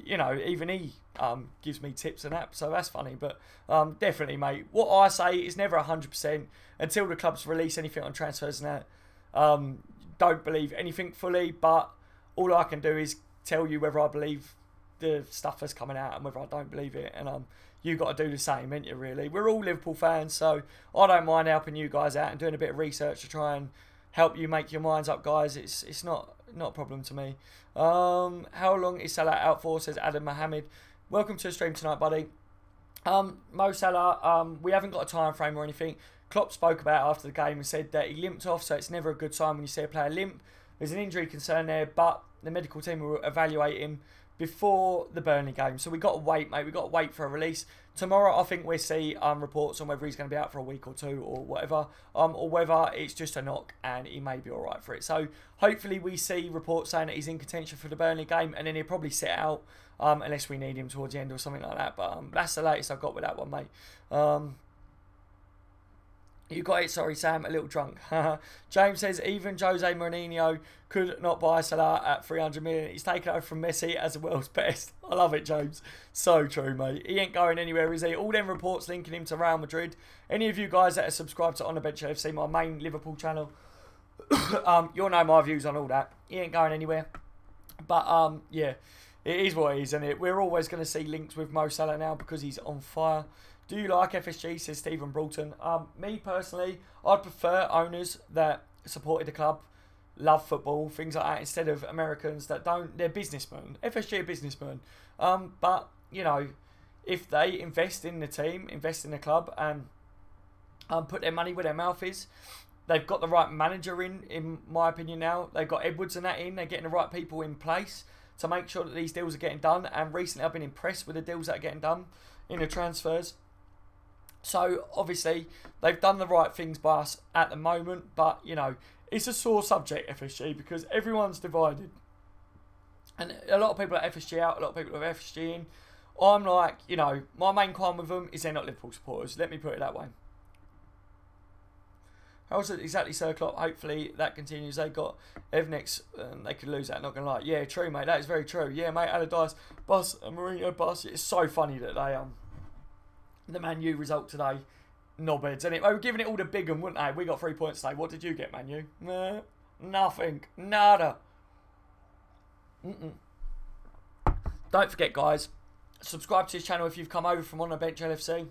you know, even he gives me tips and that, so that's funny. But definitely, mate, what I say is never 100% until the clubs release anything on transfers and that. Don't believe anything fully, but all I can do is tell you whether I believe the stuff that's coming out and whether I don't believe it, and you got to do the same, ain't you, really? We're all Liverpool fans, so I don't mind helping you guys out and doing a bit of research to try and help you make your minds up, guys. It's not a problem to me. How long is Salah out for? Says Adam Mohammed. Welcome to the stream tonight, buddy. Mo Salah, we haven't got a time frame or anything. Klopp spoke about it after the game and said that he limped off, so it's never a good sign when you see a player limp. There's an injury concern there, but the medical team will evaluate him before the Burnley game. So we've got to wait, mate. We've got to wait for a release. Tomorrow, I think we'll see reports on whether he's going to be out for a week or two or whatever, or whether it's just a knock and he may be all right for it. So hopefully we see reports saying that he's in contention for the Burnley game, and then he'll probably sit out unless we need him towards the end or something like that. But that's the latest I've got with that one, mate. You got it, sorry Sam, a little drunk. James says, even Jose Mourinho could not buy Salah at 300 million. He's taken over from Messi as the world's best. I love it, James. So true, mate. He ain't going anywhere, is he? All them reports linking him to Real Madrid. Any of you guys that are subscribed to On The Bench LFC, my main Liverpool channel, you'll know my views on all that. He ain't going anywhere. But, yeah, it is what it is, isn't it? We're always going to see links with Mo Salah now because he's on fire. Do you like FSG, says Stephen Broughton? Me personally, I'd prefer owners that supported the club, love football, things like that, instead of Americans that don't. They're businessmen. FSG are businessmen. But, you know, if they invest in the team, invest in the club, and put their money where their mouth is, they've got the right manager in my opinion now. They've got Edwards and that in. They're getting the right people in place to make sure that these deals are getting done. And recently I've been impressed with the deals that are getting done in the transfers. So, obviously, they've done the right things by us at the moment. But, you know, it's a sore subject, FSG, because everyone's divided. And a lot of people are FSG out, a lot of people are FSG in. I'm like, you know, my main qualm with them is they're not Liverpool supporters. Let me put it that way. How was it exactly, Sir Klopp? Hopefully that continues. They got Evnex, and they could lose that, not going to lie. Yeah, true, mate. That is very true. Yeah, mate, Allardyce, bus, and Mourinho, bus. It's so funny that they... the Man U result today, knobheads, and they were giving it all to Bigham, wouldn't they? We got 3 points today. What did you get, Man U? Nah, nothing. Nada. Don't forget, guys, subscribe to this channel if you've come over from On The Bench LFC,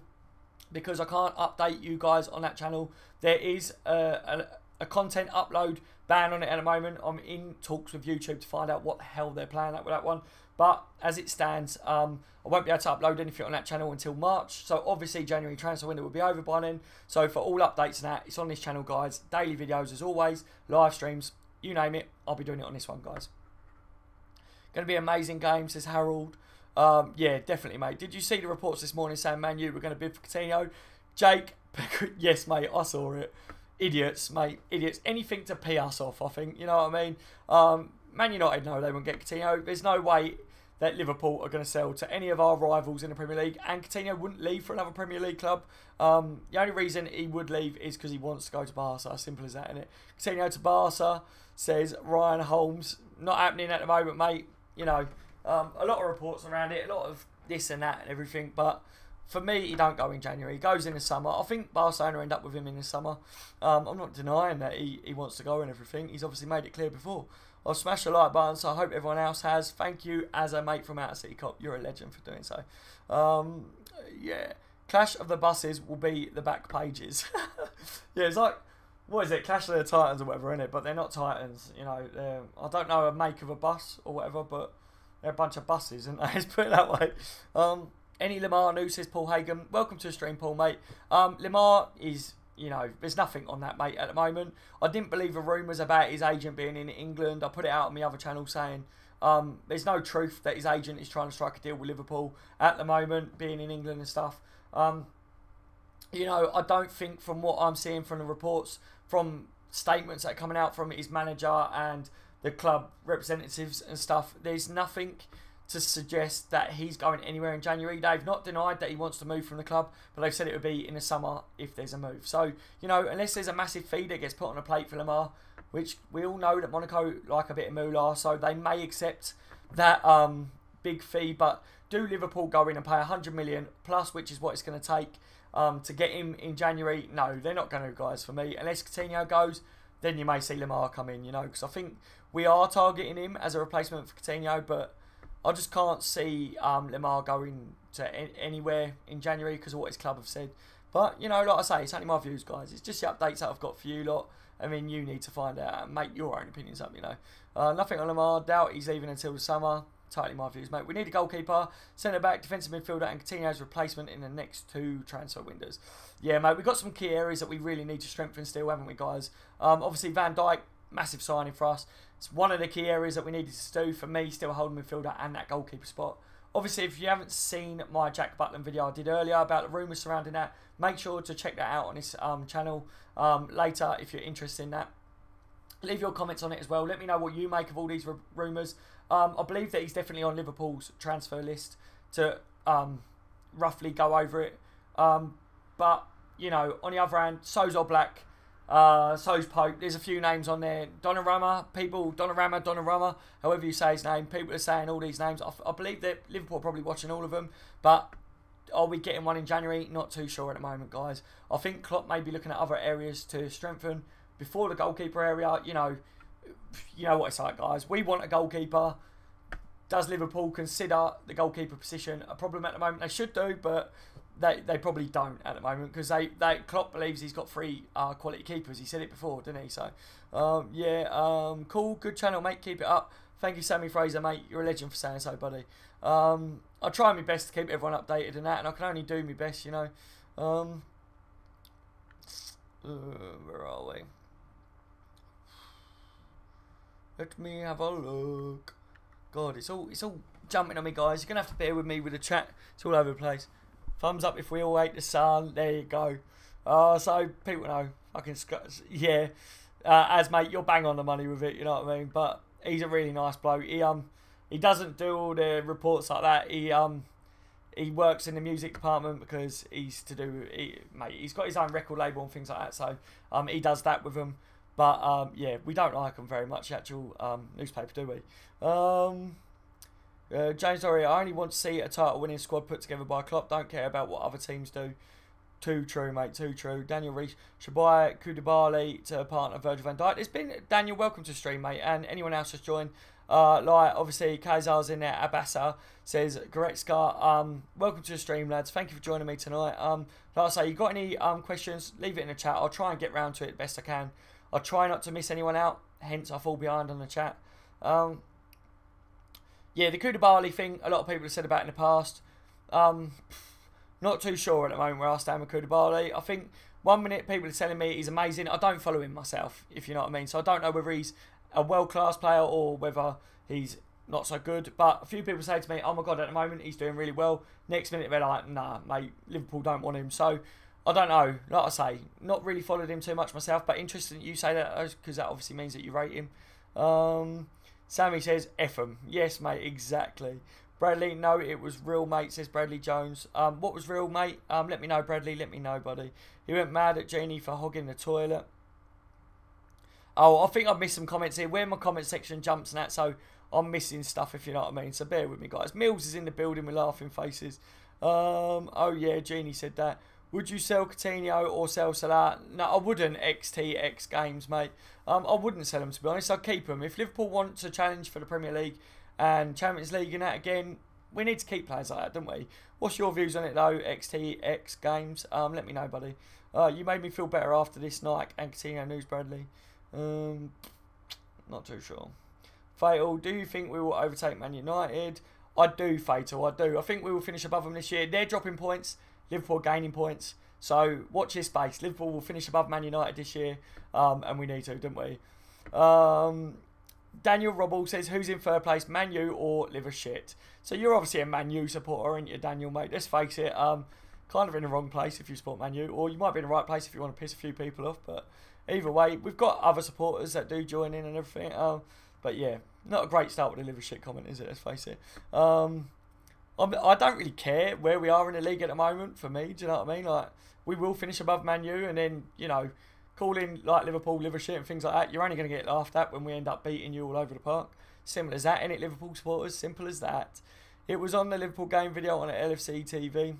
because I can't update you guys on that channel. There is a content upload ban on it at the moment. I'm in talks with YouTube to find out what the hell they're playing at with that one. But as it stands, I won't be able to upload anything on that channel until March. So obviously January transfer window will be over by then. So for all updates and that, it's on this channel, guys. Daily videos as always, live streams, you name it. I'll be doing it on this one, guys. Going to be an amazing game, says Harold. Yeah, definitely, mate. Did you see the reports this morning saying Man U were going to bid for Coutinho? Jake, yes, mate, I saw it. Idiots, mate, idiots. Anything to pee us off, I think. You know what I mean? Man United know they won't get Coutinho. There's no way that Liverpool are going to sell to any of our rivals in the Premier League, and Coutinho wouldn't leave for another Premier League club. The only reason he would leave is because he wants to go to Barca. As simple as that, innit? Coutinho to Barca, says Ryan Holmes. Not happening at the moment, mate. You know, a lot of reports around it, a lot of this and that and everything, but for me, he don't go in January. He goes in the summer. I think Barcelona end up with him in the summer. I'm not denying that he wants to go and everything. He's obviously made it clear before. I've smashed the like button, so I hope everyone else has. Thank you, as a mate from Outer City Cop. You're a legend for doing so. Yeah. Clash of the Buses will be the back pages. Yeah, it's like, what is it? Clash of the Titans or whatever, innit? But they're not Titans, you know. I don't know a make of a bus or whatever, but they're a bunch of buses, isn't they? Let's put it that way. Any Lamar news, says Paul Hagan. Welcome to the stream, Paul, mate. Lamar is... You know, there's nothing on that, mate, at the moment. I didn't believe the rumours about his agent being in England. I put it out on my other channel saying there's no truth that his agent is trying to strike a deal with Liverpool at the moment, being in England and stuff. You know, I don't think from what I'm seeing from the reports, from statements that are coming out from his manager and the club representatives and stuff, there's nothing to suggest that he's going anywhere in January. They've not denied that he wants to move from the club, but they've said it would be in the summer if there's a move. So, you know, unless there's a massive fee that gets put on a plate for Lamar, which we all know that Monaco like a bit of moolah, so they may accept that big fee, but do Liverpool go in and pay 100 million plus, which is what it's going to take to get him in January? No, they're not going to, guys, for me. Unless Coutinho goes, then you may see Lamar come in, you know, because I think we are targeting him as a replacement for Coutinho, but I just can't see Lamar going to anywhere in January because of what his club have said. But, you know, like I say, it's only my views, guys. It's just the updates that I've got for you lot. I mean, you need to find out and make your own opinions up, you know. Nothing on Lamar. Doubt he's leaving until the summer. Totally my views, mate. We need a goalkeeper, centre-back, defensive midfielder, and Coutinho's replacement in the next 2 transfer windows. Yeah, mate, we've got some key areas that we really need to strengthen still, haven't we, guys? Obviously, Van Dijk, massive signing for us. It's one of the key areas that we needed to do for me, still holding midfielder and that goalkeeper spot. Obviously, if you haven't seen my Jack Butland video I did earlier about the rumours surrounding that, make sure to check that out on this channel later if you're interested in that. Leave your comments on it as well. Let me know what you make of all these rumours. I believe that he's definitely on Liverpool's transfer list to roughly go over it. But you know, on the other hand, so's Oblak, so's Pope. There's a few names on there. Donnarumma, however you say his name. People are saying all these names. I believe that Liverpool are probably watching all of them. But are we getting one in January? Not too sure at the moment, guys. I think Klopp may be looking at other areas to strengthen before the goalkeeper area. You know what it's like, guys. We want a goalkeeper. Does Liverpool consider the goalkeeper position a problem at the moment? They should do, but they probably don't at the moment because Klopp believes he's got 3 quality keepers. He said it before, didn't he? So, cool, good channel, mate. Keep it up. Thank you, Sammy Fraser, mate. You're a legend for saying so, buddy. I try my best to keep everyone updated and that, and I can only do my best, you know. Where are we? Let me have a look. God, it's all jumping on me, guys. You're gonna have to bear with me with the chat. It's all over the place. Thumbs up if we all hate the sun. There you go. So people know. Yeah. As mate, you're bang on the money with it. You know what I mean? But he's a really nice bloke. He doesn't do all the reports like that. He works in the music department because he's got his own record label and things like that. So he does that with them. But yeah, we don't like them very much. The actual newspaper, do we? James Dory, I only want to see a title-winning squad put together by Klopp. Don't care about what other teams do. Too true, mate. Too true. Daniel Rees should buy Koulibaly to partner Virgil van Dijk. It's been Daniel. Welcome to the stream, mate. And anyone else that's joined, like obviously Kazar's in there. Abassa says Goretzka. Welcome to the stream, lads. Thank you for joining me tonight. Like I say, you got any questions? Leave it in the chat. I'll try and get round to it the best I can. I'll try not to miss anyone out. Hence, I fall behind on the chat. Yeah, the Koulibaly thing, a lot of people have said about in the past. Not too sure at the moment where I stand with Koulibaly. I think 1 minute people are telling me he's amazing. I don't follow him myself, if you know what I mean. So I don't know whether he's a world-class player or whether he's not so good. But a few people say to me, oh my God, at the moment he's doing really well. Next minute they're like, nah, mate, Liverpool don't want him. So I don't know. Like I say, not really followed him too much myself, but interesting that you say that because that obviously means that you rate him. Sammy says, F him. Yes, mate, exactly. Bradley, no, it was real, mate, says Bradley Jones. What was real, mate? Let me know, Bradley. Let me know, buddy. He went mad at Jeannie for hogging the toilet. Oh, I think I've missed some comments here. Where my comment section jumps and that, so I'm missing stuff, if you know what I mean. So bear with me, guys. Mills is in the building with laughing faces. Oh, yeah, Jeannie said that. Would you sell Coutinho or sell Salah? No, I wouldn't. XTX games, mate. I wouldn't sell them, to be honest. I'd keep them. If Liverpool want to challenge for the Premier League and Champions League and that again, we need to keep players like that, don't we? What's your views on it, though? XTX games. Let me know, buddy. You made me feel better after this Nike and Coutinho news, Bradley. Not too sure. Fatal, do you think we will overtake Man United? I do, Fatal. I do. I think we will finish above them this year. They're dropping points. Liverpool gaining points. So watch this space. Liverpool will finish above Man United this year. And we need to, don't we? Daniel Robble says, who's in third place, Man U or Liver Shit? So you're obviously a Man U supporter, aren't you, Daniel, mate? Let's face it. Kind of in the wrong place if you support Man U. Or you might be in the right place if you want to piss a few people off. But either way, we've got other supporters that do join in and everything. But yeah, not a great start with the Liver Shit comment, is it? Let's face it. I don't really care where we are in the league at the moment, for me, do you know what I mean? Like, we will finish above Man U, and then, you know, calling, like, Liverpool, liver shit and things like that, you're only going to get laughed at when we end up beating you all over the park. Simple as that, innit, Liverpool supporters? Simple as that. It was on the Liverpool game video on the lfctv.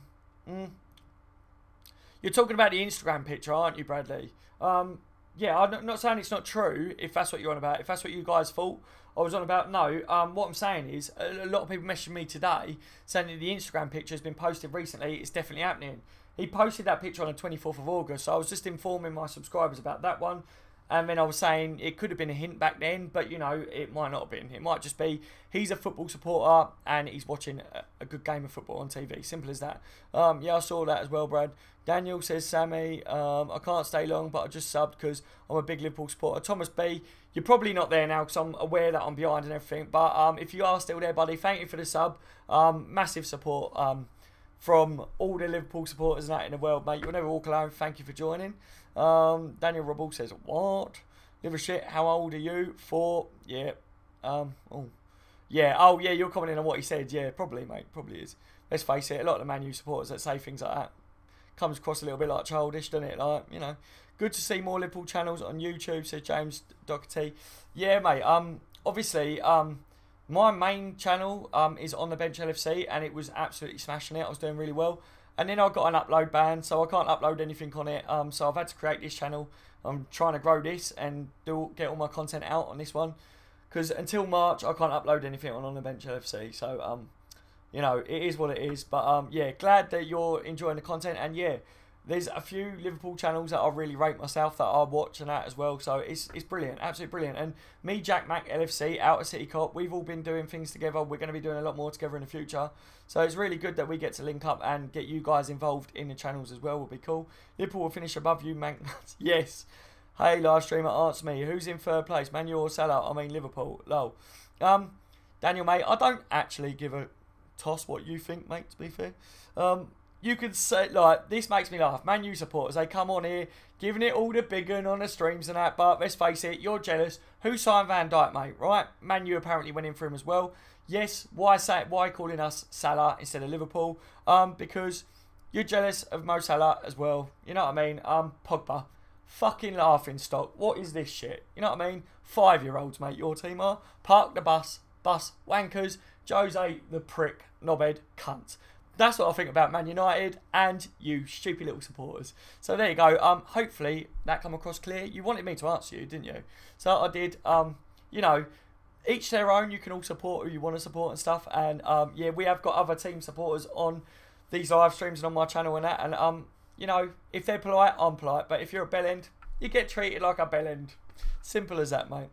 You're talking about the Instagram picture, aren't you, Bradley? Yeah, I'm not saying it's not true, if that's what you're on about. If that's what you guys thought I was on about, no. What I'm saying is, a lot of people messaged me today saying that the Instagram picture has been posted recently. It's definitely happening. He posted that picture on the 24th of August, so I was just informing my subscribers about that one. And then I was saying it could have been a hint back then, but, you know, it might not have been. It might just be he's a football supporter and he's watching a good game of football on TV. Simple as that. Yeah, I saw that as well, Brad. Daniel says, Sammy, I can't stay long, but I just subbed because I'm a big Liverpool supporter. Thomas B, you're probably not there now because I'm aware that I'm behind and everything. But if you are still there, buddy, thank you for the sub. Massive support from all the Liverpool supporters and that in the world, mate. You'll never walk alone. Thank you for joining. Daniel Robble says, what? Liver shit, how old are you? 4. Yeah. Oh. Yeah. Oh, yeah, you're commenting on what he said. Yeah, probably, mate. Probably is. Let's face it, a lot of the Man U supporters that say things like that comes across a little bit like childish, doesn't it? Like, you know, good to see more Liverpool channels on YouTube, says James Doherty. Yeah, mate. Obviously, my main channel is On The Bench LFC, and it was absolutely smashing it. I was doing really well. And then I got an upload ban, so I can't upload anything on it. So I've had to create this channel. I'm trying to grow this and get all my content out on this one. Because until March, I can't upload anything on The Bench LFC. So, you know, it is what it is. But, yeah, glad that you're enjoying the content. And, yeah, there's a few Liverpool channels that I really rate myself that I watch and that as well. So it's brilliant, absolutely brilliant. And me, Jack Mac, LFC, Outer City Cop, we've all been doing things together. We're going to be doing a lot more together in the future. So it's really good that we get to link up and get you guys involved in the channels as well. Will be cool. Liverpool will finish above you, man. Yes. Hey, live streamer, answer me. Who's in third place, Man U or Salah? I mean Liverpool. Lol. Daniel, mate, I don't actually give a toss what you think, mate, to be fair. You could say, like, this makes me laugh. Man U supporters, they come on here, giving it all the big un on the streams and that, but let's face it, you're jealous. Who signed Van Dijk, mate, right? Man U apparently went in for him as well. Yes, why calling us Salah instead of Liverpool? Because you're jealous of Mo Salah as well. You know what I mean? Pogba. Fucking laughing stock. What is this shit? You know what I mean? 5-year-olds, mate, your team are. Park the bus, wankers. Jose, the prick, knobhead, cunt. That's what I think about Man United and you stupid little supporters. So there you go. Hopefully that come across clear. You wanted me to answer you, didn't you? So I did. You know, each their own. You can all support who you want to support and stuff. And yeah, we have got other team supporters on these live streams and on my channel and that. And you know, if they're polite, I'm polite. But if you're a bellend, you get treated like a bellend. Simple as that, mate.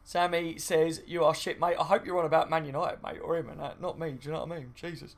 Sammy says, you are shit, mate. I hope you're on about Man United, mate, or him and that. Not me, do you know what I mean? Jesus.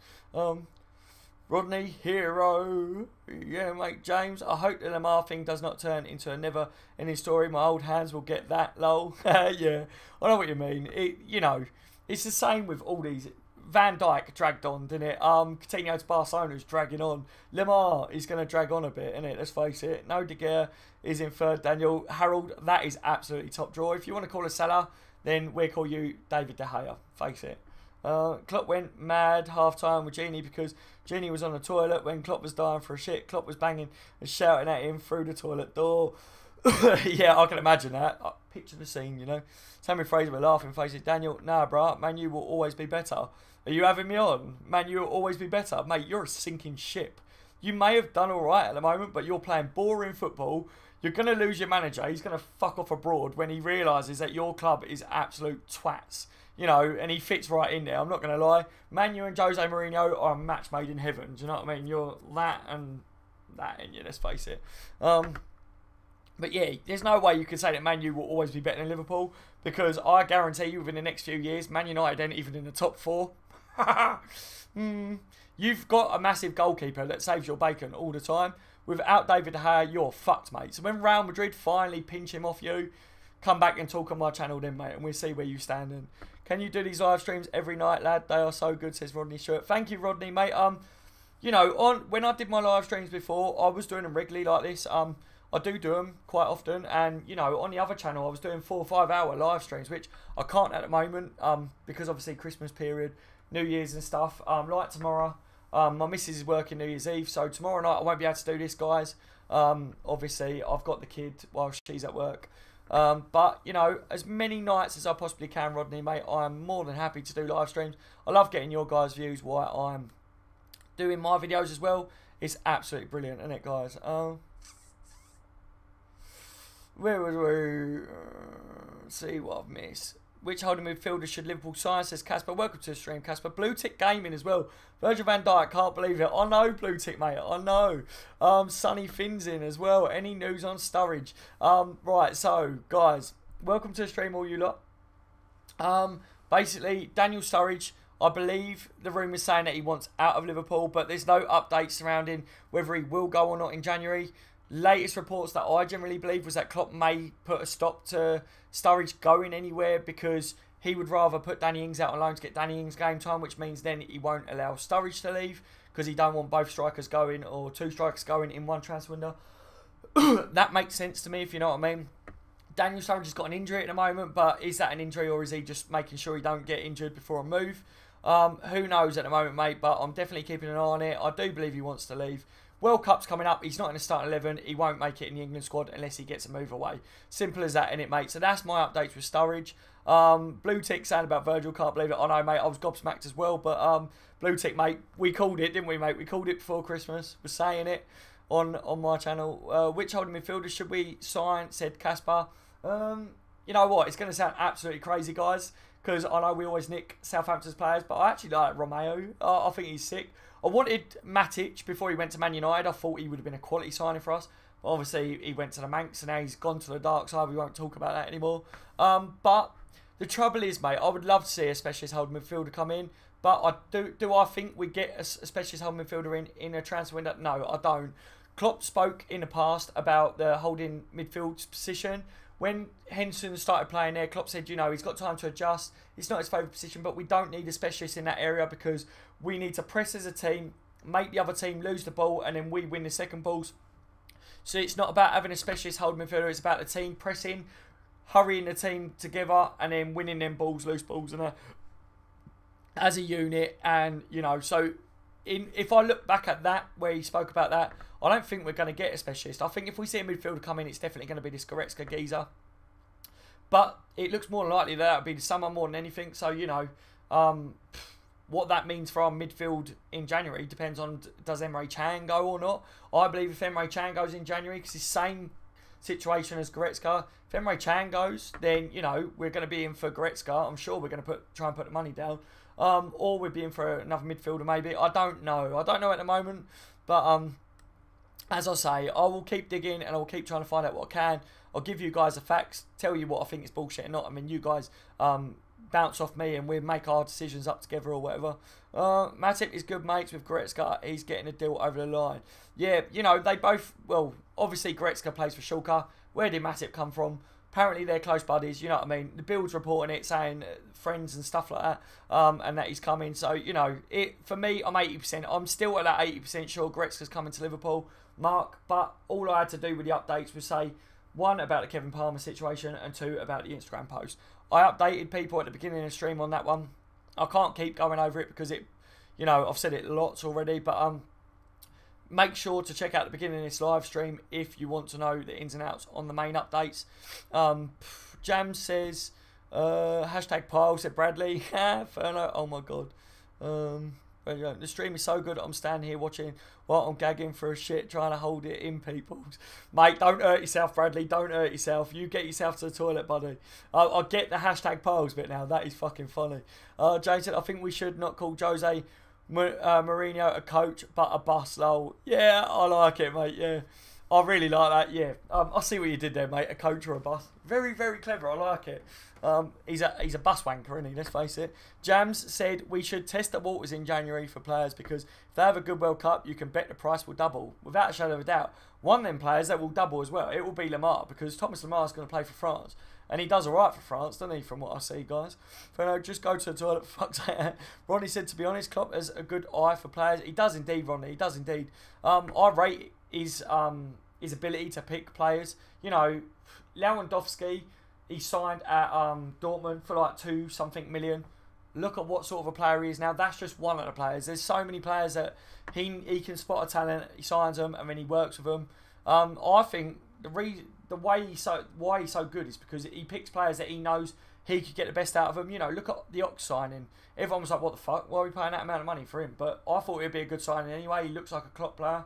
Rodney, hero. Yeah, mate, James. I hope the Lamar thing does not turn into a never-ending story. My old hands will get that, lol. Yeah, I know what you mean. You know, it's the same with all these. Van Dijk dragged on, didn't it? Coutinho to Barcelona's dragging on. Lamar is going to drag on a bit, isn't it? Let's face it. No, De Gea is in third. Daniel Harold, that is absolutely top draw. If you want to call us Salah, then we'll call you David De Gea. Face it. Klopp went mad half-time with Genie because Genie was on the toilet when Klopp was dying for a shit. Klopp was banging and shouting at him through the toilet door. Yeah, I can imagine that. Picture the scene, you know. Sammy Fraser with laughing faces. Daniel, nah, bruh. Man U will always be better. Are you having me on? Man U will always be better. Mate, you're a sinking ship. You may have done all right at the moment, but you're playing boring football. You're going to lose your manager. He's going to fuck off abroad when he realises that your club is absolute twats. You know, and he fits right in there. I'm not going to lie. Man U and Jose Mourinho are a match made in heaven. Do you know what I mean? You're that and that in you, let's face it. But yeah, there's no way you can say that Man U will always be better than Liverpool because I guarantee you within the next few years, Man United ain't even in the top 4. You've got a massive goalkeeper that saves your bacon all the time. Without David De Gea, you're fucked, mate. So when Real Madrid finally pinch him off you, come back and talk on my channel then, mate, and we'll see where you stand. And can you do these live streams every night, lad? They are so good, says Rodney Stewart. Thank you, Rodney, mate. You know, when I did my live streams before, I was doing them regularly like this. I do them quite often, and you know, on the other channel I was doing 4 or 5 hour live streams, which I can't at the moment because obviously Christmas period, New Year's and stuff. Like tomorrow, my missus is working New Year's Eve, so tomorrow night I won't be able to do this, guys. Obviously I've got the kid while she's at work, but you know, as many nights as I possibly can, Rodney, mate, I'm more than happy to do live streams. I love getting your guys' views while I'm doing my videos as well. It's absolutely brilliant, isn't it, guys? Where would we see what I've missed? Which holding midfielder should Liverpool sign, says Casper. Welcome to the stream, Casper. Blue Tick Gaming as well. Virgil van Dijk, can't believe it. I know, Blue Tick, mate. I know. Sonny Finn's in as well. Any news on Sturridge? Right, so, guys, welcome to the stream, all you lot. Basically, Daniel Sturridge, I believe the rumours saying that he wants out of Liverpool, but there's no updates surrounding whether he will go or not in January. Latest reports that I generally believe was that Klopp may put a stop to Sturridge going anywhere because he would rather put Danny Ings out on loan to get Danny Ings game time, which means then he won't allow Sturridge to leave because he don't want both strikers going or 2 strikers going in one transfer window. That makes sense to me, if you know what I mean. Daniel Sturridge has got an injury at the moment, but is that an injury or is he just making sure he don't get injured before a move? Who knows at the moment, mate, but I'm definitely keeping an eye on it. I do believe he wants to leave. World Cup's coming up. He's not in the starting 11. He won't make it in the England squad unless he gets a move away. Simple as that, innit, mate? So that's my updates with Sturridge. Blue Tick saying about Virgil, can't believe it. I know, mate, I was gobsmacked as well. But Blue Tick, mate, we called it, didn't we, mate? We called it before Christmas. We're saying it on my channel. Which holding midfielder should we sign, said Casper. You know what? It's going to sound absolutely crazy, guys, because I know we always nick Southampton's players, but I actually like Romeo. I think he's sick. I wanted Matic before he went to Man United. I thought he would have been a quality signing for us. But obviously, he went to the Manx, and now he's gone to the dark side. We won't talk about that anymore. But the trouble is, mate, I would love to see a specialist holding midfielder come in. But do I think we get a specialist holding midfielder in a transfer window? No, I don't. Klopp spoke in the past about the holding midfield position. When Henson started playing there, Klopp said, you know, he's got time to adjust. It's not his favourite position, but we don't need a specialist in that area because we need to press as a team, make the other team lose the ball, and then we win the second balls. So it's not about having a specialist holding midfielder. It's about the team pressing, hurrying the team together, and then winning them balls, loose balls, and as a unit. And, you know, so if I look back at that, where he spoke about that, I don't think we're going to get a specialist. I think if we see a midfielder come in, it's definitely going to be this Goretzka geezer. But it looks more likely that would be the summer more than anything. So, you know, what that means for our midfield in January depends on, does Emre Can go or not? I believe if Emre Can goes in January, because it's the same situation as Goretzka. If Emre Can goes, then, you know, we're going to be in for Goretzka. I'm sure we're going to try and put the money down. Or we'd be in for another midfielder maybe. I don't know. I don't know at the moment. But as I say, I will keep digging and I'll keep trying to find out what I can. I'll give you guys the facts, tell you what I think is bullshit and not. I mean, you guys bounce off me and we make our decisions up together or whatever. Matip is good mates with Goretzka. He's getting a deal over the line. Yeah, you know, they both, well, obviously Goretzka plays for Schalke. Where did Matip come from? Apparently they're close buddies, you know what I mean? The Bill's reporting it, saying friends and stuff like that, and that he's coming. So, you know, for me, I'm 80%. I'm still at that 80% sure Goretzka's coming to Liverpool, Mark. But all I had to do with the updates was say, 1, about the Kevin Palmer situation, and 2, about the Instagram post. I updated people at the beginning of the stream on that one. I can't keep going over it because it, you know, I've said it lots already, but make sure to check out the beginning of this live stream if you want to know the ins and outs on the main updates. Jam says, hashtag Pile, said Bradley. Ferno, oh my god. The stream is so good, I'm standing here watching while I'm gagging for a shit, trying to hold it in, people. Mate, don't hurt yourself, Bradley. Don't hurt yourself. You get yourself to the toilet, buddy. I'll get the hashtag Piles bit now. That is fucking funny. Jane said, I think we should not call Jose Mourinho a coach, but a bus, lol. Yeah, I like it, mate. Yeah, I really like that. Yeah, I see what you did there, mate. A coach or a bus. Very, very clever. I like it. He's a bus wanker, isn't he? Let's face it. Jams said we should test the waters in January for players because if they have a good World Cup, you can bet the price will double. Without a shadow of a doubt, one of them players that will double as well, it will be Lamar, because Thomas Lamar is going to play for France. And he does alright for France, doesn't he, from what I see, guys? But just go to the toilet, for fuck's sake. Ronnie said, to be honest, Klopp has a good eye for players. He does indeed, Ronnie. He does indeed. I rate his ability to pick players. You know, Lewandowski, he signed at Dortmund for like 2-something million. Look at what sort of a player he is now. That's just one of the players. There's so many players that he can spot a talent, he signs them, and then he works with them. I think why he's so good is because he picks players that he knows he could get the best out of them. You know, look at the Ox signing. Everyone was like, what the fuck? Why are we paying that amount of money for him? But I thought it would be a good signing anyway. He looks like a Klopp player.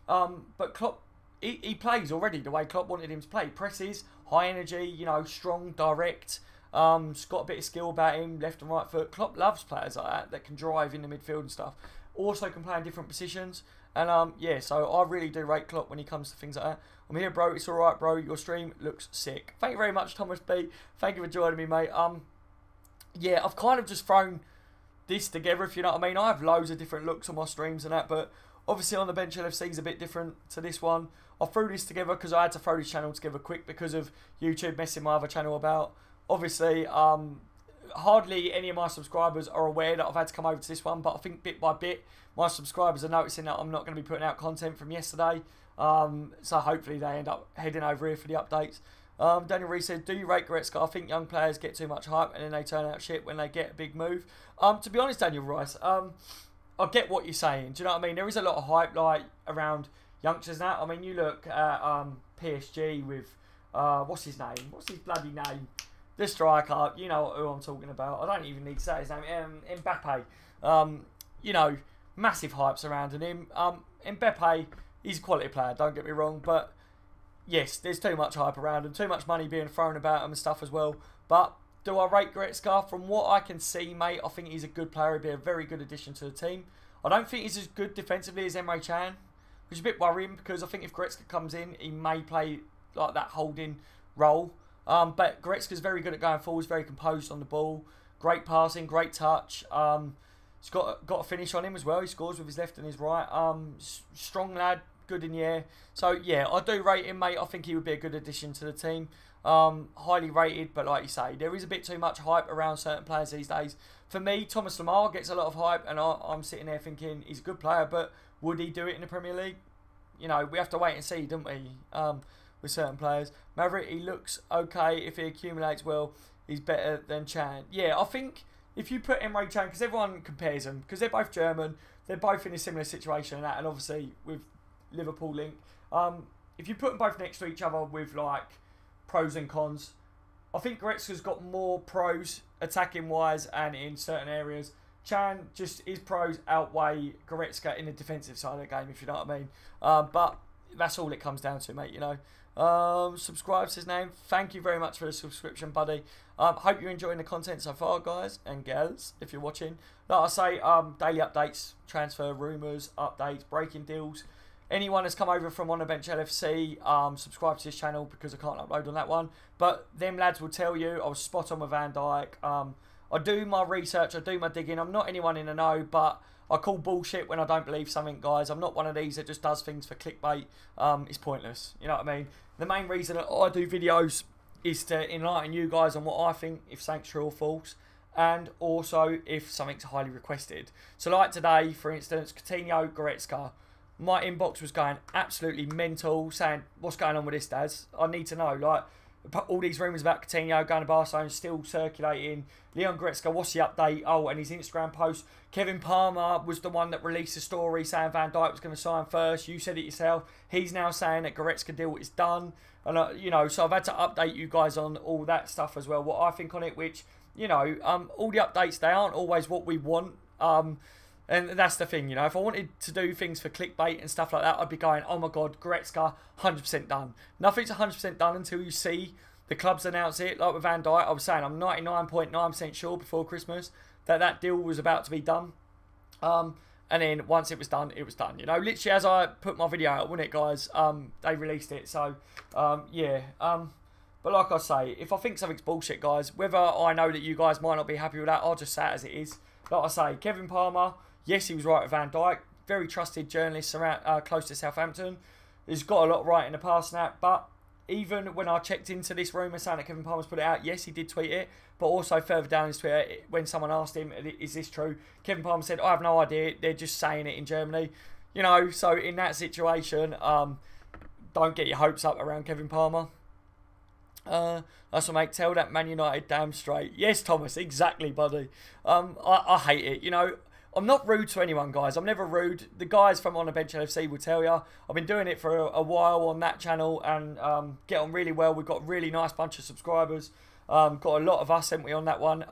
But Klopp, he plays already the way Klopp wanted him to play. Presses, high energy, you know, strong, direct. He's got a bit of skill about him, left and right foot. Klopp loves players like that can drive in the midfield and stuff. Also can play in different positions. And yeah, so I really do rate Klopp when he comes to things like that. I'm here, bro. It's all right, bro. Your stream looks sick. Thank you very much, Thomas B. Thank you for joining me, mate. Yeah, I've kind of just thrown this together, if you know what I mean. I have loads of different looks on my streams and that, but obviously on the bench LFC is a bit different to this one. I threw this together because I had to throw this channel together quick because of YouTube messing my other channel about. Obviously, hardly any of my subscribers are aware that I've had to come over to this one, but I think bit by bit, my subscribers are noticing that I'm not going to be putting out content from yesterday. So hopefully they end up heading over here for the updates. Daniel Reese said, do you rate Goretzka? I think young players get too much hype and then they turn out shit when they get a big move. To be honest, Daniel Rice, I get what you're saying. Do you know what I mean? There is a lot of hype like around youngsters now. I mean, you look at PSG with what's his name? What's his bloody name? The striker. You know who I'm talking about. I don't even need to say his name. Mbappe. You know, massive hype surrounding him. Mbappe, he's a quality player. Don't get me wrong, but yes, there's too much hype around him. Too much money being thrown about him and stuff as well. But do I rate Goretzka? From what I can see, mate, I think he's a good player. He'd be a very good addition to the team. I don't think he's as good defensively as Emre Can, which is a bit worrying because I think if Goretzka comes in, he may play like that holding role. But Goretzka's very good at going forwards, very composed on the ball. Great passing, great touch. He's got a finish on him as well. He scores with his left and his right. Strong lad, good in the air. So, yeah, I do rate him, mate. I think he would be a good addition to the team. Highly rated, but like you say, there is a bit too much hype around certain players these days. For me, Thomas Lemar gets a lot of hype, and I'm sitting there thinking he's a good player, but would he do it in the Premier League? You know, we have to wait and see, don't we, with certain players. Maverick, he looks okay. If he accumulates well, he's better than Chan. Yeah, I think if you put Emre Can, because everyone compares them, because they're both German, they're both in a similar situation and that, and obviously with Liverpool link. If you put them both next to each other with like pros and cons, I think Goretzka's got more pros attacking wise and in certain areas. Chan, just his pros outweigh Goretzka in the defensive side of the game, if you know what I mean. But that's all it comes down to, mate, you know. Subscribe's his name. Thank you very much for the subscription, buddy. Hope you're enjoying the content so far, guys and gals, if you're watching. Like I say, daily updates, transfer rumours, updates, breaking deals. Anyone that's come over from On The Bench LFC, subscribe to this channel because I can't upload on that one. But them lads will tell you I was spot on with Van Dijk. I do my research, I do my digging. I'm not anyone in the know, but I call bullshit when I don't believe something, guys. I'm not one of these that just does things for clickbait. It's pointless, you know what I mean? The main reason that I do videos is to enlighten you guys on what I think, if something's true or false, and also if something's highly requested. So like today, for instance, Coutinho, Goretzka. My inbox was going absolutely mental, saying, what's going on with this, Daz? I need to know. Like, all these rumours about Coutinho going to Barcelona still circulating. Leon Goretzka, what's the update? Oh, and his Instagram post. Kevin Palmer was the one that released a story saying Van Dijk was going to sign first. You said it yourself. He's now saying that Goretzka deal is done. And, you know, so I've had to update you guys on all that stuff as well, what I think on it, which, you know, all the updates, they aren't always what we want. And that's the thing, you know, if I wanted to do things for clickbait and stuff like that, I'd be going, oh my God, Goretzka, 100% done. Nothing's 100% done until you see the clubs announce it. Like with Van Dijk, I was saying, I'm 99.9% sure before Christmas that that deal was about to be done. And then once it was done, you know, literally as I put my video out, wasn't it, guys? They released it, so, yeah. But like I say, if I think something's bullshit, guys, whether I know that you guys might not be happy with that, I'll just say it as it is. Like I say, Kevin Palmer, yes, he was right with Van Dijk. Very trusted journalist around, close to Southampton. He's got a lot right in the past now. But even when I checked into this rumour saying that Kevin Palmer's put it out, yes, he did tweet it. But also further down his Twitter, when someone asked him, is this true? Kevin Palmer said, I have no idea. They're just saying it in Germany. You know, so in that situation, don't get your hopes up around Kevin Palmer. That's what, mate. Tell that Man United damn straight. Yes, Thomas, exactly, buddy. I hate it. You know, I'm not rude to anyone, guys. I'm never rude. The guys from On The Bench LFC will tell you. I've been doing it for a while on that channel and get on really well. We've got a really nice bunch of subscribers. Got a lot of us, haven't we, on that one?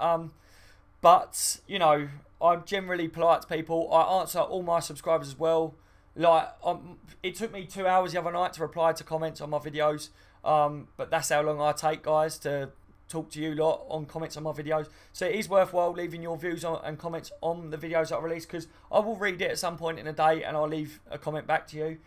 But, you know, I'm generally polite to people. I answer all my subscribers as well. Like, it took me 2 hours the other night to reply to comments on my videos. But that's how long I take, guys, to talk to you lot on comments on my videos. So it is worthwhile leaving your views and comments on the videos that I release, because I will read it at some point in the day and I'll leave a comment back to you.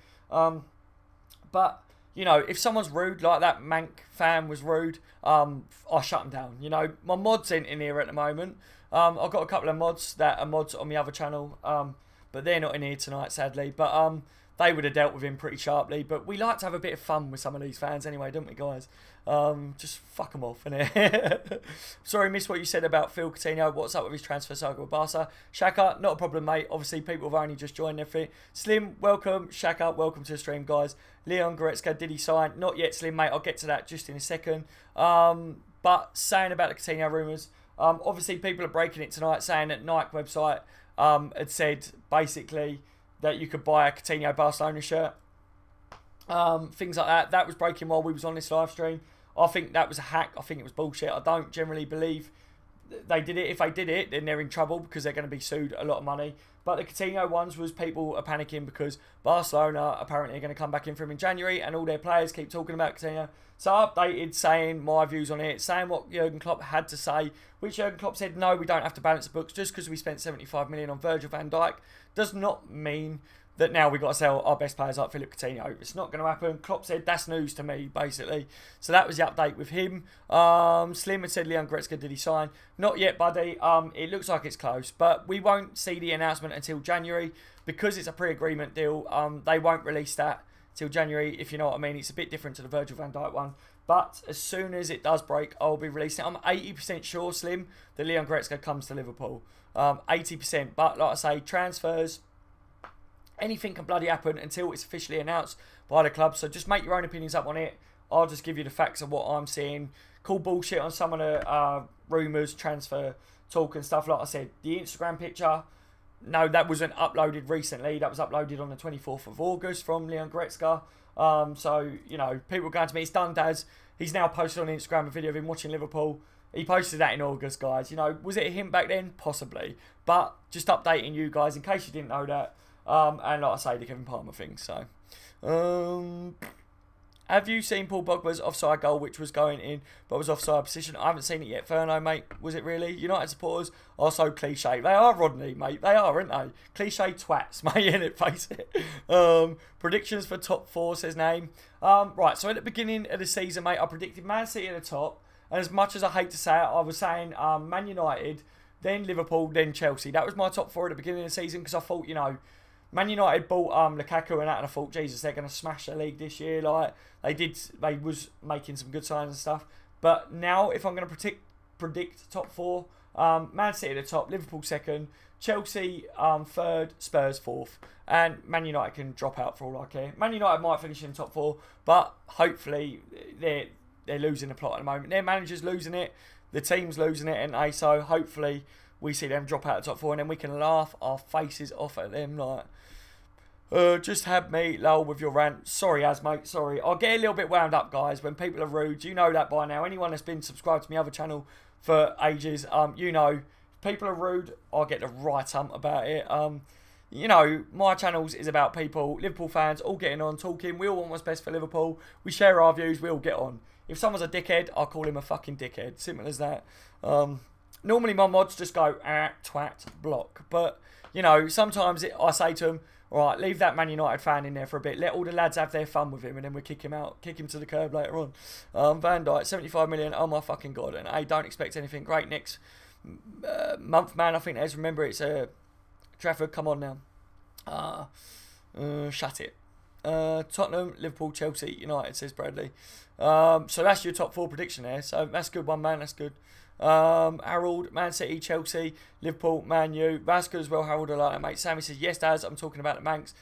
But, you know, if someone's rude, like that Mank fan was rude, I'll shut them down. You know, my mods ain't in here at the moment. I've got a couple of mods that are mods on the other channel, but they're not in here tonight, sadly. But they would have dealt with him pretty sharply. But we like to have a bit of fun with some of these fans anyway, don't we, guys? Just fuck them off, innit? Sorry, missed what you said about Philippe Coutinho. What's up with his transfer saga with Barca? Shaka, not a problem, mate. Obviously, people have only just joined everything. Slim, welcome. Shaka, welcome to the stream, guys. Leon Goretzka, did he sign? Not yet, Slim, mate. I'll get to that just in a second. But saying about the Coutinho rumours, obviously, people are breaking it tonight, saying that Nike website had said, basically, that you could buy a Coutinho Barcelona shirt. Things like that. That was breaking while we was on this live stream. I think that was a hack. I think it was bullshit. I don't generally believe they did it. If they did it, then they're in trouble because they're going to be sued a lot of money. But the Coutinho ones was people are panicking because Barcelona apparently are going to come back in for him in January and all their players keep talking about Coutinho. So I updated saying my views on it, saying what Jurgen Klopp had to say, which Jurgen Klopp said, no, we don't have to balance the books. Just because we spent 75 million on Virgil van Dijk does not mean that now we've got to sell our best players like Philippe Coutinho. It's not going to happen. Klopp said that's news to me, basically. So that was the update with him. Slim had said Leon Goretzka, did he sign? Not yet, buddy. It looks like it's close, but we won't see the announcement until January because it's a pre-agreement deal. They won't release that till January, if you know what I mean. It's a bit different to the Virgil van Dijk one. But as soon as it does break, I'll be releasing it. I'm 80% sure, Slim, that Leon Goretzka comes to Liverpool. 80%. But like I say, transfers, anything can bloody happen until it's officially announced by the club. So just make your own opinions up on it. I'll just give you the facts of what I'm seeing. Call bullshit on some of the rumours, transfer talk and stuff. Like I said, the Instagram picture, no, that wasn't uploaded recently. That was uploaded on the 24th of August from Leon Goretzka. So, you know, people going to me, it's done, Daz. He's now posted on Instagram a video of him watching Liverpool. He posted that in August, guys. You know, was it him back then? Possibly. But just updating you guys in case you didn't know that. And like I say, the Kevin Palmer thing. So, have you seen Paul Pogba's offside goal, which was going in, but was offside position? I haven't seen it yet. Ferno, mate, was it really? United supporters are so cliche. They are, Rodney, mate. They are, aren't they? Cliche twats, mate, innit? Face it. Predictions for top 4, says Name. Right, so at the beginning of the season, mate, I predicted Man City at the top. And as much as I hate to say it, I was saying Man United, then Liverpool, then Chelsea. That was my top 4 at the beginning of the season because I thought, you know, Man United bought Lukaku and that, and I thought, Jesus, they're going to smash the league this year. Like they was making some good signs and stuff. But now, if I'm going to predict top 4, Man City at the top, Liverpool second, Chelsea third, Spurs fourth, and Man United can drop out for all I care. Man United might finish in top 4, but hopefully they're losing the plot at the moment. Their manager's losing it, the team's losing it, and so hopefully we see them drop out of top 4 and then we can laugh our faces off at them. Like, just had me, lol, with your rant. Sorry, Az, mate, sorry. I'll get a little bit wound up, guys, when people are rude. You know that by now. Anyone that's been subscribed to my other channel for ages, you know, if people are rude, I'll get the right about it. You know, my channels is about people, Liverpool fans, all getting on, talking. We all want what's best for Liverpool. We share our views, we all get on. If someone's a dickhead, I'll call him a fucking dickhead. Simple as that. Normally my mods just go, twat, block. But, you know, sometimes I say to them, all right, leave that Man United fan in there for a bit. Let all the lads have their fun with him, and then we'll kick him out, kick him to the curb later on. Van Dijk, 75 million. Oh my fucking god! And I don't expect anything great next month, man. I think there's. Remember, it's Trafford. Come on now. Shut it. Tottenham, Liverpool, Chelsea, United, says Bradley. So that's your top 4 prediction there. So that's good one, man. That's good. Harold, Man City, Chelsea, Liverpool, Man U. That's good as well, Harold. I like that, mate. Sammy says, yes, Daz, I'm talking about the Manx.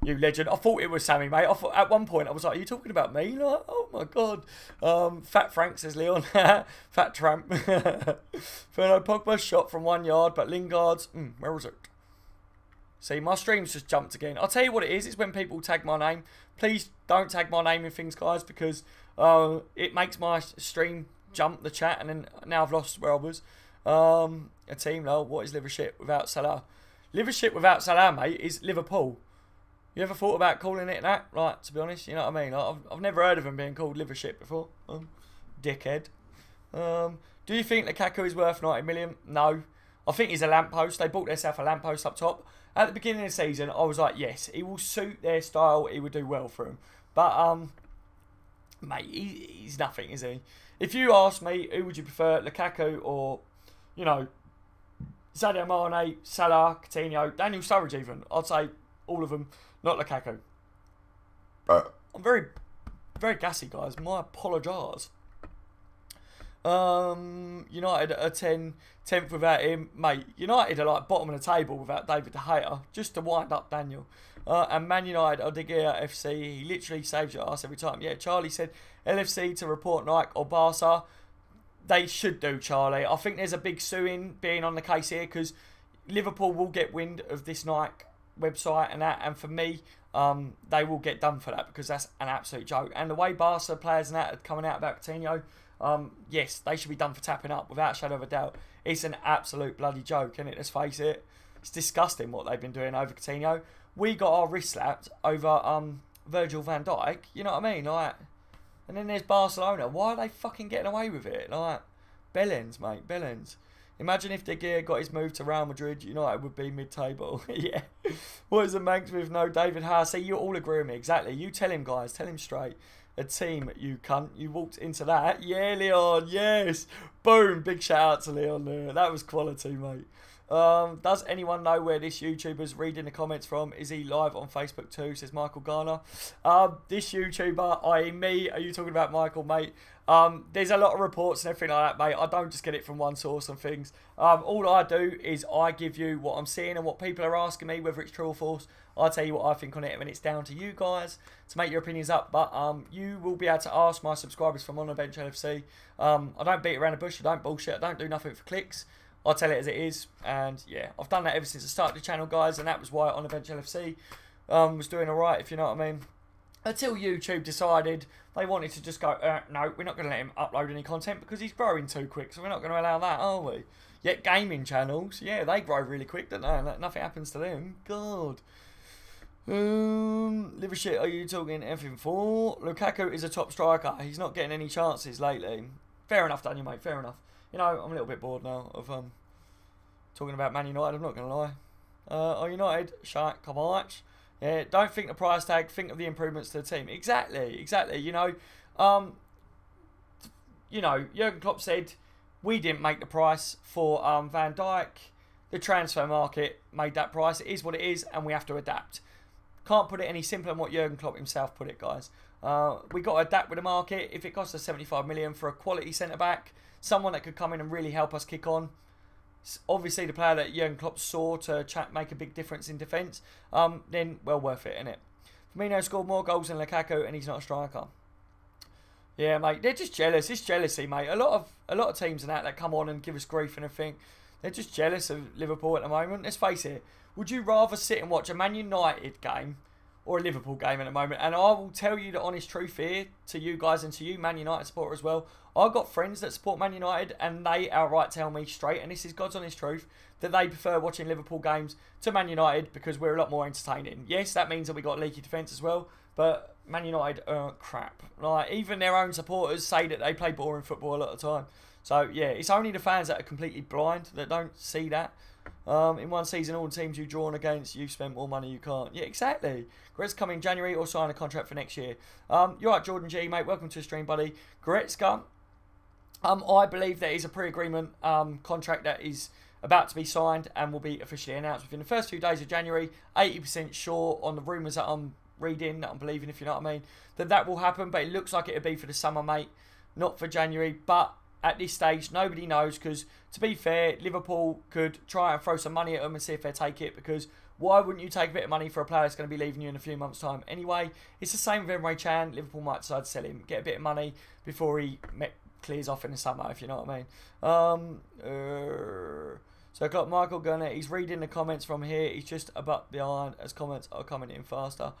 You legend. I thought it was Sammy, mate. I thought, at one point, I was like, are you talking about me? Like, oh, my God. Fat Frank, says Leon. Fat Tramp. Fernando Pogba shot from 1 yard, but Lingard's... where was it? See, my stream's just jumped again. I'll tell you what it is. It's when people tag my name. Please don't tag my name in things, guys, because it makes my stream jump the chat, and then now I've lost where I was. A team, no, what is Livership without Salah? Livership without Salah, mate, is Liverpool. You ever thought about calling it that? Right, to be honest, you know what I mean? Like, I've never heard of him being called Livership before. Dickhead. Do you think Lukaku is worth 90 million? No. I think he's a lamppost. They bought themselves a lamppost up top. At the beginning of the season, I was like, yes, he will suit their style. He would do well for him. But, mate, he's nothing, is he? If you ask me, who would you prefer, Lukaku or, you know, Sadio Mane, Salah, Coutinho, Daniel Sturridge even, I'd say all of them, not Lukaku. I'm very, very gassy, guys. My apologise. United are 10th without him. Mate, United are like bottom of the table without David De Gea, just to wind up Daniel. And Man United are De Gea FC. He literally saves your ass every time. Yeah, Charlie said LFC to report Nike or Barca. They should do, Charlie. I think there's a big suing being on the case here because Liverpool will get wind of this Nike website and that. And for me, they will get done for that because that's an absolute joke. And the way Barca players and that are coming out about Coutinho, yes, they should be done for tapping up without a shadow of a doubt. It's an absolute bloody joke, isn't it? Let's face it. It's disgusting what they've been doing over Coutinho. We got our wrist slapped over Virgil van Dijk. You know what I mean? Like, and then there's Barcelona. Why are they fucking getting away with it? Like, bellends, mate, bellends. Imagine if De Gea got his move to Real Madrid, United would be mid-table. Yeah. What is the Manx with no David Howe? See, you all agree with me. Exactly. You tell him, guys. Tell him straight. A team, you cunt. You walked into that. Yeah, Leon. Yes. Boom. Big shout out to Leon there. That was quality, mate. Does anyone know where this YouTuber's reading the comments from? Is he live on Facebook too? Says Michael Garner. This YouTuber, i.e. me, are you talking about Michael, mate? There's a lot of reports and everything like that, mate. I don't just get it from one source and things. All I do is I give you what I'm seeing and what people are asking me, whether it's true or false. I'll tell you what I think on it, and it's down to you guys to make your opinions up. But you will be able to ask my subscribers from On the Bench LFC. I don't beat around the bush. I don't bullshit. I don't do nothing for clicks. I'll tell it as it is, and yeah, I've done that ever since I started the channel, guys, and that was why On the Bench LFC was doing alright, if you know what I mean. Until YouTube decided they wanted to just go, no, we're not going to let him upload any content because he's growing too quick, so we're not going to allow that, are we? Yet gaming channels, yeah, they grow really quick, don't they? And nothing happens to them. God. Liver shit, are you talking anything for? Lukaku is a top striker. He's not getting any chances lately. Fair enough, Daniel, mate, fair enough. You know, I'm a little bit bored now of talking about Man United, I'm not going to lie. Are United? Shite, come on. Yeah, don't think the price tag, think of the improvements to the team. Exactly, exactly. Jurgen Klopp said, we didn't make the price for Van Dijk. The transfer market made that price. It is what it is, and we have to adapt. Can't put it any simpler than what Jurgen Klopp himself put it, guys. We got to adapt with the market. If it costs us 75 million for a quality centre-back, someone that could come in and really help us kick on. Obviously, the player that Jurgen Klopp saw to make a big difference in defence, then well worth it, innit? Firmino scored more goals than Lukaku, and he's not a striker. Yeah, mate, they're just jealous. It's jealousy, mate. A lot of teams and that come on and give us grief and everything. They're just jealous of Liverpool at the moment. Let's face it. Would you rather sit and watch a Man United game or a Liverpool game at the moment? And I will tell you the honest truth here to you guys and to you, Man United supporter as well. I've got friends that support Man United and they outright tell me straight, and this is God's honest truth, that they prefer watching Liverpool games to Man United because we're a lot more entertaining. Yes, that means that we got leaky defence as well, but Man United are crap. Like, even their own supporters say that they play boring football a lot of the time. So, yeah, it's only the fans that are completely blind that don't see that. In one season, all the teams you've drawn against, you've spent more money you can't. Yeah, exactly. Goretzka coming January or sign a contract for next year. You're right, Jordan G, mate. Welcome to the stream, buddy. Goretzka, I believe there is a pre-agreement contract that is about to be signed and will be officially announced within the first 2 days of January. 80% sure on the rumours that I'm reading, that I'm believing, if you know what I mean, that will happen. But it looks like it'll be for the summer, mate, not for January. But at this stage, nobody knows because, to be fair, Liverpool could try and throw some money at them and see if they take it, because why wouldn't you take a bit of money for a player that's going to be leaving you in a few months' time? Anyway, it's the same with Emre Can. Liverpool might decide to sell him, get a bit of money before he clears off in the summer, if you know what I mean. So I've got Michael Gunner. He's reading the comments from here. He's just about behind as comments are coming in faster.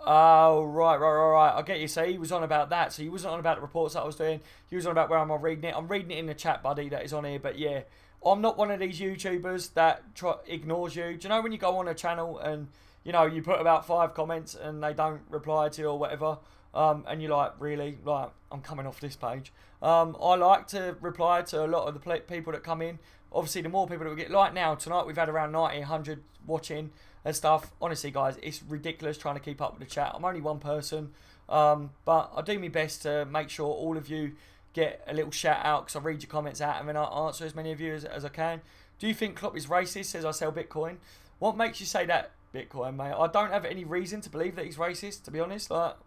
Oh, right. I get you. So he was on about that. So he wasn't on about the reports that I was doing. He was on about where I'm reading it. I'm reading it in the chat, buddy, that is on here. But yeah, I'm not one of these YouTubers that ignores you. Do you know when you go on a channel and, you know, you put about 5 comments and they don't reply to you or whatever, and you're like, really? Like, I'm coming off this page. I like to reply to a lot of the people that come in. Obviously, the more people that we get, like now, tonight we've had around 90, 100 watching and stuff. Honestly, guys, it's ridiculous trying to keep up with the chat. I'm only one person, but I do my best to make sure all of you get a little shout out, because I read your comments out and then I answer as many of you as I can. Do you think Klopp is racist? Says I sell Bitcoin. What makes you say that, Bitcoin, mate? I don't have any reason to believe that he's racist, to be honest. Like,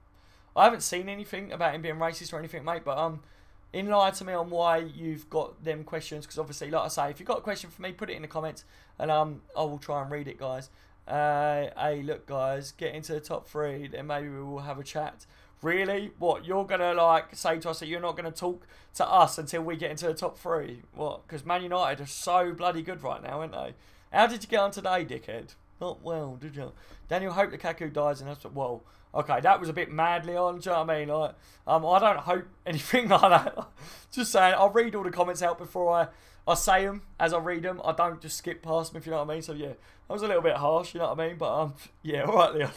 I haven't seen anything about him being racist or anything, mate, but enlighten me on why you've got them questions, because obviously, like I say, if you've got a question for me, put it in the comments, and I will try and read it, guys. Hey, look, guys, get into the top 3, then maybe we will have a chat. Really? What, you're going to, like, say to us that you're not going to talk to us until we get into the top 3? What? Because Man United are so bloody good right now, aren't they? How did you get on today, dickhead? Not well, did you? Daniel, hope Lukaku dies in hospital. Well, okay, that was a bit madly on, do you know what I mean? Like, I don't hope anything like that. Just saying, I'll read all the comments out before I say them. As I read them, I don't just skip past them, if you know what I mean. So, yeah, that was a little bit harsh, you know what I mean? But, yeah, all right, Leon.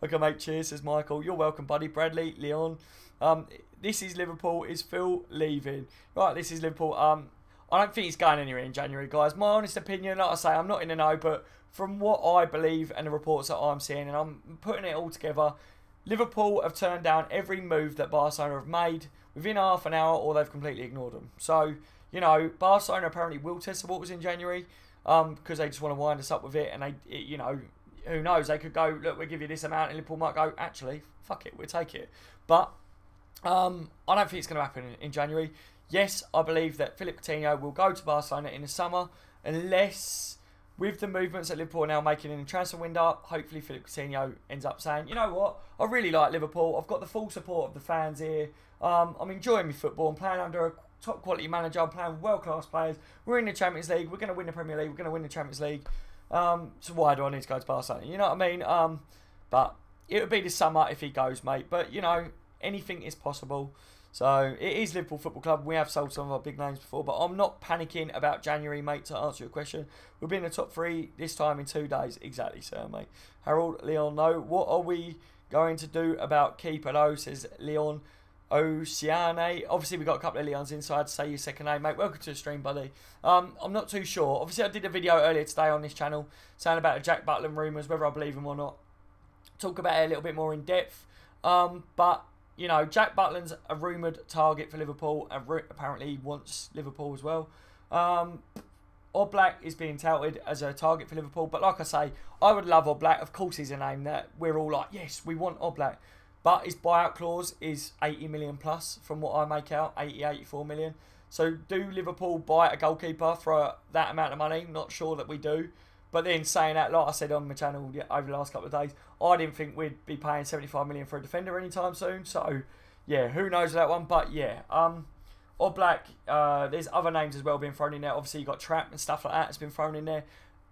Okay, mate, cheers, says Michael. You're welcome, buddy. Bradley, Leon. This is Liverpool. Is Phil leaving? Right, this is Liverpool. I don't think he's going anywhere in January, guys. My honest opinion, like I say, I'm not in the know, but from what I believe and the reports that I'm seeing, and I'm putting it all together, Liverpool have turned down every move that Barcelona have made within half an hour, or they've completely ignored them. So, you know, Barcelona apparently will test the waters in January because they just want to wind us up with it, and you know, who knows, they could go, look, we'll give you this amount, and Liverpool might go, actually, fuck it, we'll take it. But I don't think it's going to happen in January. Yes, I believe that Philippe Coutinho will go to Barcelona in the summer, unless, with the movements that Liverpool are now making in the transfer window, hopefully Philippe Coutinho ends up saying, you know what, I really like Liverpool, I've got the full support of the fans here, I'm enjoying my football, I'm playing under a top quality manager, I'm playing with world-class players, we're in the Champions League, we're going to win the Premier League, we're going to win the Champions League. So why do I need to go to Barcelona? You know what I mean? But it would be this summer if he goes, mate. But, you know, anything is possible. So it is Liverpool Football Club. We have sold some of our big names before, but I'm not panicking about January, mate, to answer your question. We'll be in the top 3 this time in 2 days. Exactly, sir, mate. Harold, Leon, no. What are we going to do about keeper, though, says Leon Oceane. Obviously, we've got a couple of Leons inside. Say your second name, mate. Welcome to the stream, buddy. I'm not too sure. Obviously, I did a video earlier today on this channel saying about the Jack Butland rumours, whether I believe them or not. Talk about it a little bit more in depth. But, you know, Jack Butland's a rumoured target for Liverpool and apparently wants Liverpool as well. Oblak is being touted as a target for Liverpool. But like I say, I would love Oblak. Of course, he's a name that we're all like, yes, we want Oblak. But his buyout clause is 80 million plus, from what I make out, 80, 84 million. So do Liverpool buy a goalkeeper for that amount of money? Not sure that we do. But then saying that, like I said on my channel over the last couple of days, I didn't think we'd be paying 75 million for a defender anytime soon. So, yeah, who knows that one. But, yeah, Oblak, there's other names as well being thrown in there. Obviously, you've got Trap and stuff like that that's been thrown in there.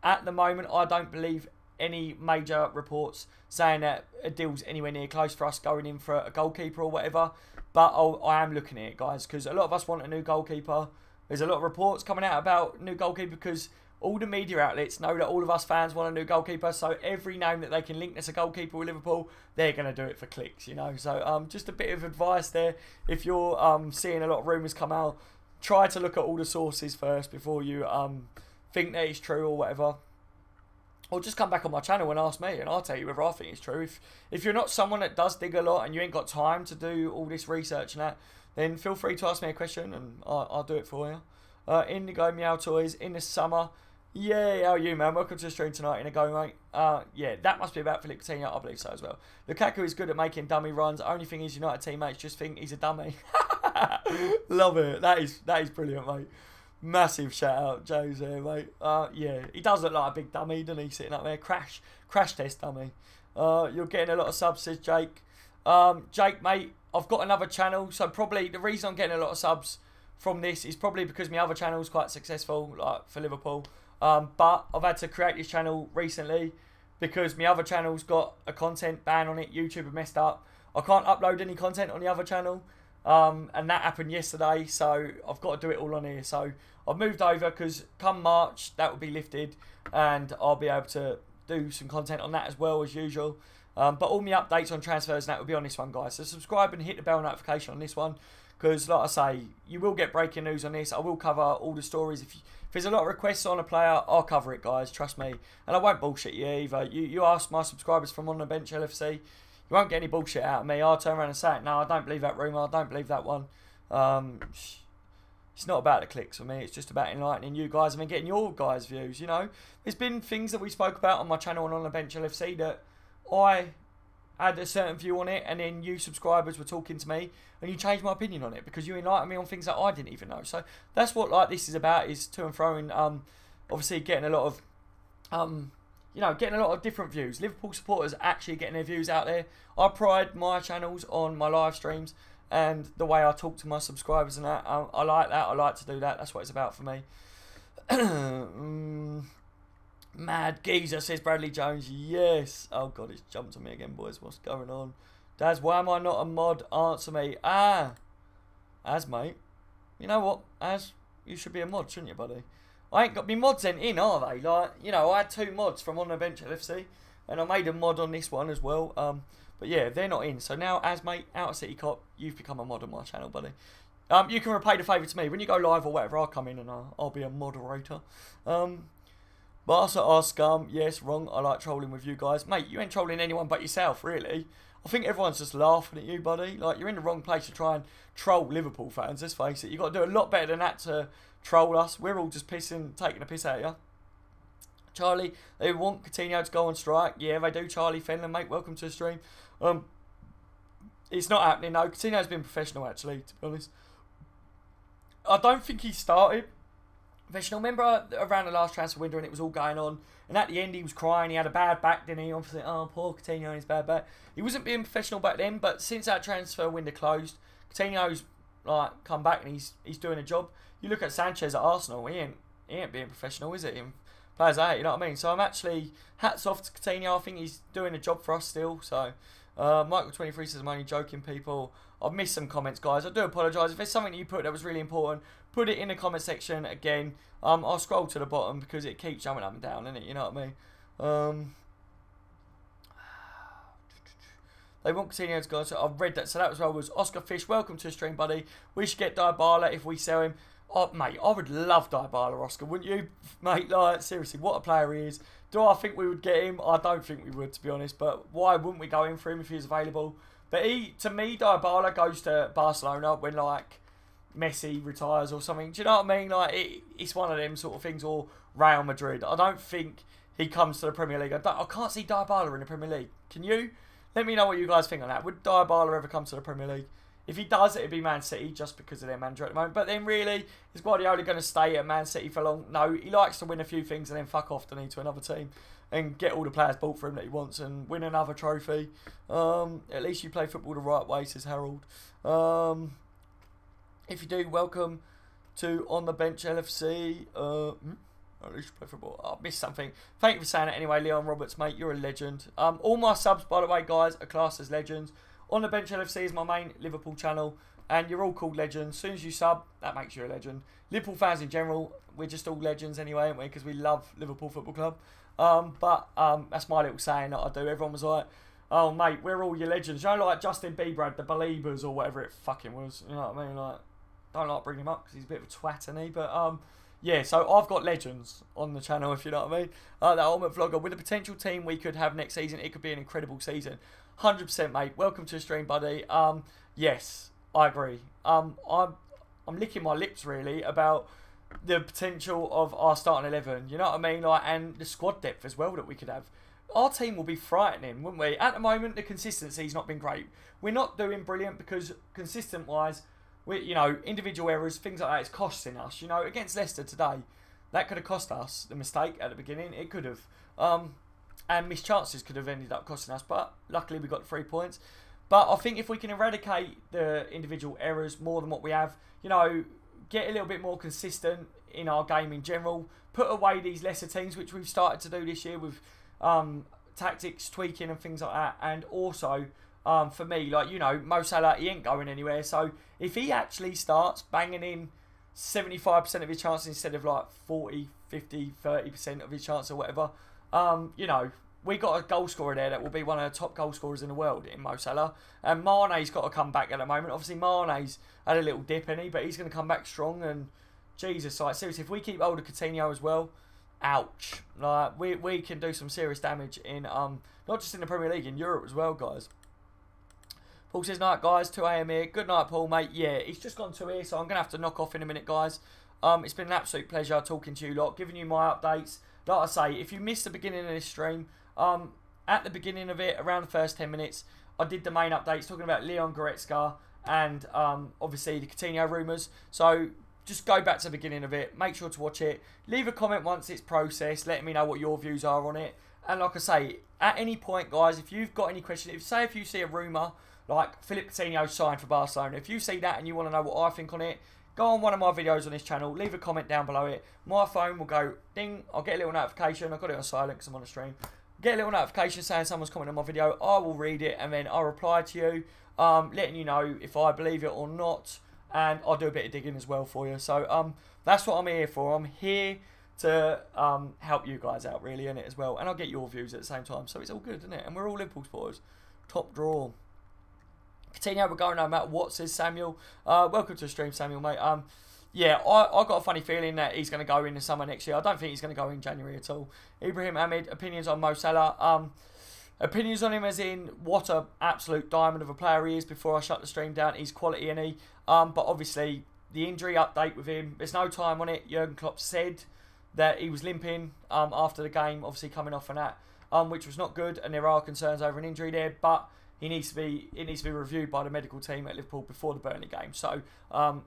At the moment, I don't believe any major reports saying that a deal's anywhere near close for us going in for a goalkeeper or whatever. But I am looking at it, guys, because a lot of us want a new goalkeeper. There's a lot of reports coming out about new goalkeeper because all the media outlets know that all of us fans want a new goalkeeper. So every name that they can link as a goalkeeper with Liverpool, they're going to do it for clicks, you know. So just a bit of advice there. If you're seeing a lot of rumours come out, try to look at all the sources first before you think that it's true or whatever. Or just come back on my channel and ask me, and I'll tell you whether I think it's true. If you're not someone that does dig a lot and you ain't got time to do all this research and that, then feel free to ask me a question and I'll do it for you. Indigo Meow Toys in the summer. Yeah, how are you, man? Welcome to the stream tonight. In a go, mate. Yeah, that must be about Philippe Coutinho. I believe so as well. Lukaku is good at making dummy runs. Only thing is, United teammates just think he's a dummy. Love it. That is brilliant, mate. Massive shout out, Joe's there, mate. Yeah, he does look like a big dummy, doesn't he? Sitting up there, crash test dummy. You're getting a lot of subs, says Jake. Jake, mate, I've got another channel, so probably the reason I'm getting a lot of subs from this is probably because my other channel is quite successful, like for Liverpool. But I've had to create this channel recently because my other channel's got a content ban on it. YouTube have messed up. I can't upload any content on the other channel. And that happened yesterday, so I've got to do it all on here. So I've moved over because come March that will be lifted and I'll be able to do some content on that as well as usual. But all my updates on transfers and that will be on this one, guys. So subscribe and hit the bell notification on this one because, like I say, you will get breaking news on this. I will cover all the stories. If there's a lot of requests on a player, I'll cover it, guys. Trust me. And I won't bullshit you either. You ask my subscribers from On The Bench LFC. You won't get any bullshit out of me. I'll turn around and say, no, I don't believe that rumour. I don't believe that one. It's not about the clicks for me. It's just about enlightening you guys and getting your guys' views, you know. There's been things that we spoke about on my channel and On The Bench LFC that I had a certain view on it, and then you subscribers were talking to me, and you changed my opinion on it because you enlightened me on things that I didn't even know. So that's what like this is about, is to and fro, and obviously getting a lot of getting a lot of different views. Liverpool supporters actually getting their views out there. I pride my channels on my live streams and the way I talk to my subscribers and that. I like that. I like to do that. That's what it's about for me. Mad Geezer, says Bradley Jones. Yes. Oh, God, it's jumped on me again, boys. What's going on? Daz, why am I not a mod? Answer me. Az, mate. You know what? Az, you should be a mod, shouldn't you, buddy? I ain't got me mods in, are they? Like, you know, I had 2 mods from On The Bench LFC, and I made a mod on this one as well. But yeah, they're not in. So now, Az, mate, out of City Cop, you've become a mod on my channel, buddy. You can repay the favour to me. When you go live or whatever, I'll come in and I'll be a moderator. Barca are scum. Yes, wrong. I like trolling with you guys. Mate, you ain't trolling anyone but yourself, really. I think everyone's just laughing at you, buddy. Like, you're in the wrong place to try and troll Liverpool fans, let's face it. You've got to do a lot better than that to troll us. We're all just taking a piss out of you. Charlie, they want Coutinho to go on strike. Yeah, they do, Charlie Fenlon, mate. Welcome to the stream. It's not happening, no. Coutinho's been professional, actually, to be honest. I don't think he started professional. Remember around the last transfer window and it was all going on, and at the end he was crying, he had a bad back, didn't he? Obviously, oh, poor Coutinho and his bad back. He wasn't being professional back then, but since that transfer window closed, Coutinho's like come back and he's doing a job. You look at Sanchez at Arsenal, he ain't being professional, is it? Him players out, you know what I mean? So I'm actually hats off to Coutinho. I think he's doing a job for us still. So Michael23 says I'm only joking, people. I've missed some comments, guys. I do apologise. If there's something that you put that was really important, put it in the comment section again. I'll scroll to the bottom because it keeps jumping up and down, innit? You know what I mean? They want Coutinho to go. So I've read that. So that was Oscar Fish. Welcome to the stream, buddy. We should get Dybala if we sell him. Oh, mate, I would love Dybala, Oscar, wouldn't you? Mate, like, seriously, what a player he is. Do I think we would get him? I don't think we would, to be honest. But why wouldn't we go in for him if he was available? But to me, Dybala goes to Barcelona when, like, Messi retires or something. Do you know what I mean? Like, it's one of them sort of things. Or Real Madrid. I don't think he comes to the Premier League. I can't see Dybala in the Premier League. Can you? Let me know what you guys think on that. Would Dybala ever come to the Premier League? If he does, it'd be Man City just because of their manager at the moment. But then really, is Guardiola going to stay at Man City for long? No, he likes to win a few things and then fuck off to another team and get all the players bought for him that he wants and win another trophy. At least you play football the right way, says Harold. If you do, welcome to On The Bench LFC. At least you play football. I missed something. Thank you for saying it anyway, Leon Roberts, mate. You're a legend. All my subs, by the way, guys, are classed as legends. On The Bench LFC is my main Liverpool channel, and you're all called legends. As soon as you sub, that makes you a legend. Liverpool fans in general, we're just all legends anyway, aren't we? Because we love Liverpool Football Club. But that's my little saying that I do. Everyone was like, oh, mate, we're all your legends. You know, like Justin Bieber had the Beliebers or whatever it fucking was. You know what I mean? Like, don't like bringing him up because he's a bit of a twat, isn't he? But, yeah, so I've got legends on the channel, if you know what I mean. That ultimate vlogger. With the potential team we could have next season, it could be an incredible season. 100%, mate. Welcome to the stream, buddy. Yes, I agree. I'm licking my lips, really, about the potential of our starting 11. You know what I mean? Like, and the squad depth as well that we could have. Our team will be frightening, wouldn't we? At the moment, the consistency's not been great. We're not doing brilliant because, consistent-wise, you know, individual errors, things like that, it's costing us. You know, against Leicester today, that could have cost us the mistake at the beginning. It could have. And missed chances could have ended up costing us. But luckily, we got the 3 points. But I think if we can eradicate the individual errors more than what we have, you know, get a little bit more consistent in our game in general, put away these lesser teams, which we've started to do this year with tactics, tweaking and things like that. And also, for me, like, you know, Mo Salah, he ain't going anywhere. So if he actually starts banging in 75% of his chances instead of like 40, 50, 30% of his chance or whatever, you know, we got a goal scorer there that will be one of the top goal scorers in the world in Mo Salah. And Mane's got to come back at the moment. Obviously, Mane's had a little dip, in but he's going to come back strong. And Jesus, like, seriously, if we keep hold of Coutinho as well, ouch. Like, we can do some serious damage in, not just in the Premier League, in Europe as well, guys. Paul says, night, guys, 2 AM here. Good night, Paul, mate. Yeah, it's just gone 2 here, so I'm going to have to knock off in a minute, guys. It's been an absolute pleasure talking to you lot, giving you my updates. Like I say, if you missed the beginning of this stream, at the beginning of it, around the first 10 minutes, I did the main updates talking about Leon Goretzka and obviously the Coutinho rumours. So just go back to the beginning of it. Make sure to watch it. Leave a comment once it's processed, letting me know what your views are on it. And like I say, at any point, guys, if you've got any questions, if you see a rumour like Philippe Coutinho signed for Barcelona, if you see that and you want to know what I think on it, go on one of my videos on this channel, leave a comment down below it. My phone will go ding, I'll get a little notification. I've got it on silent because I'm on a stream. Get a little notification saying someone's commented on my video. I will read it and then I'll reply to you, letting you know if I believe it or not. And I'll do a bit of digging as well for you. So that's what I'm here for. I'm here to help you guys out really in it as well. And I'll get your views at the same time. So it's all good, isn't it? And we're all Liverpool supporters. Top draw. Coutinho, we're going no matter what, says Samuel. Welcome to the stream, Samuel, mate. Yeah, I got a funny feeling that he's going to go in the summer next year. I don't think he's going to go in January at all. Ibrahim Ahmed, opinions on Mo Salah. Opinions on him as in what a absolute diamond of a player he is. Before I shut the stream down, he's quality, isn't he? But obviously, the injury update with him, there's no time on it. Jurgen Klopp said that he was limping after the game, obviously coming off on that, which was not good. And there are concerns over an injury there, but it needs to be reviewed by the medical team at Liverpool before the Burnley game. So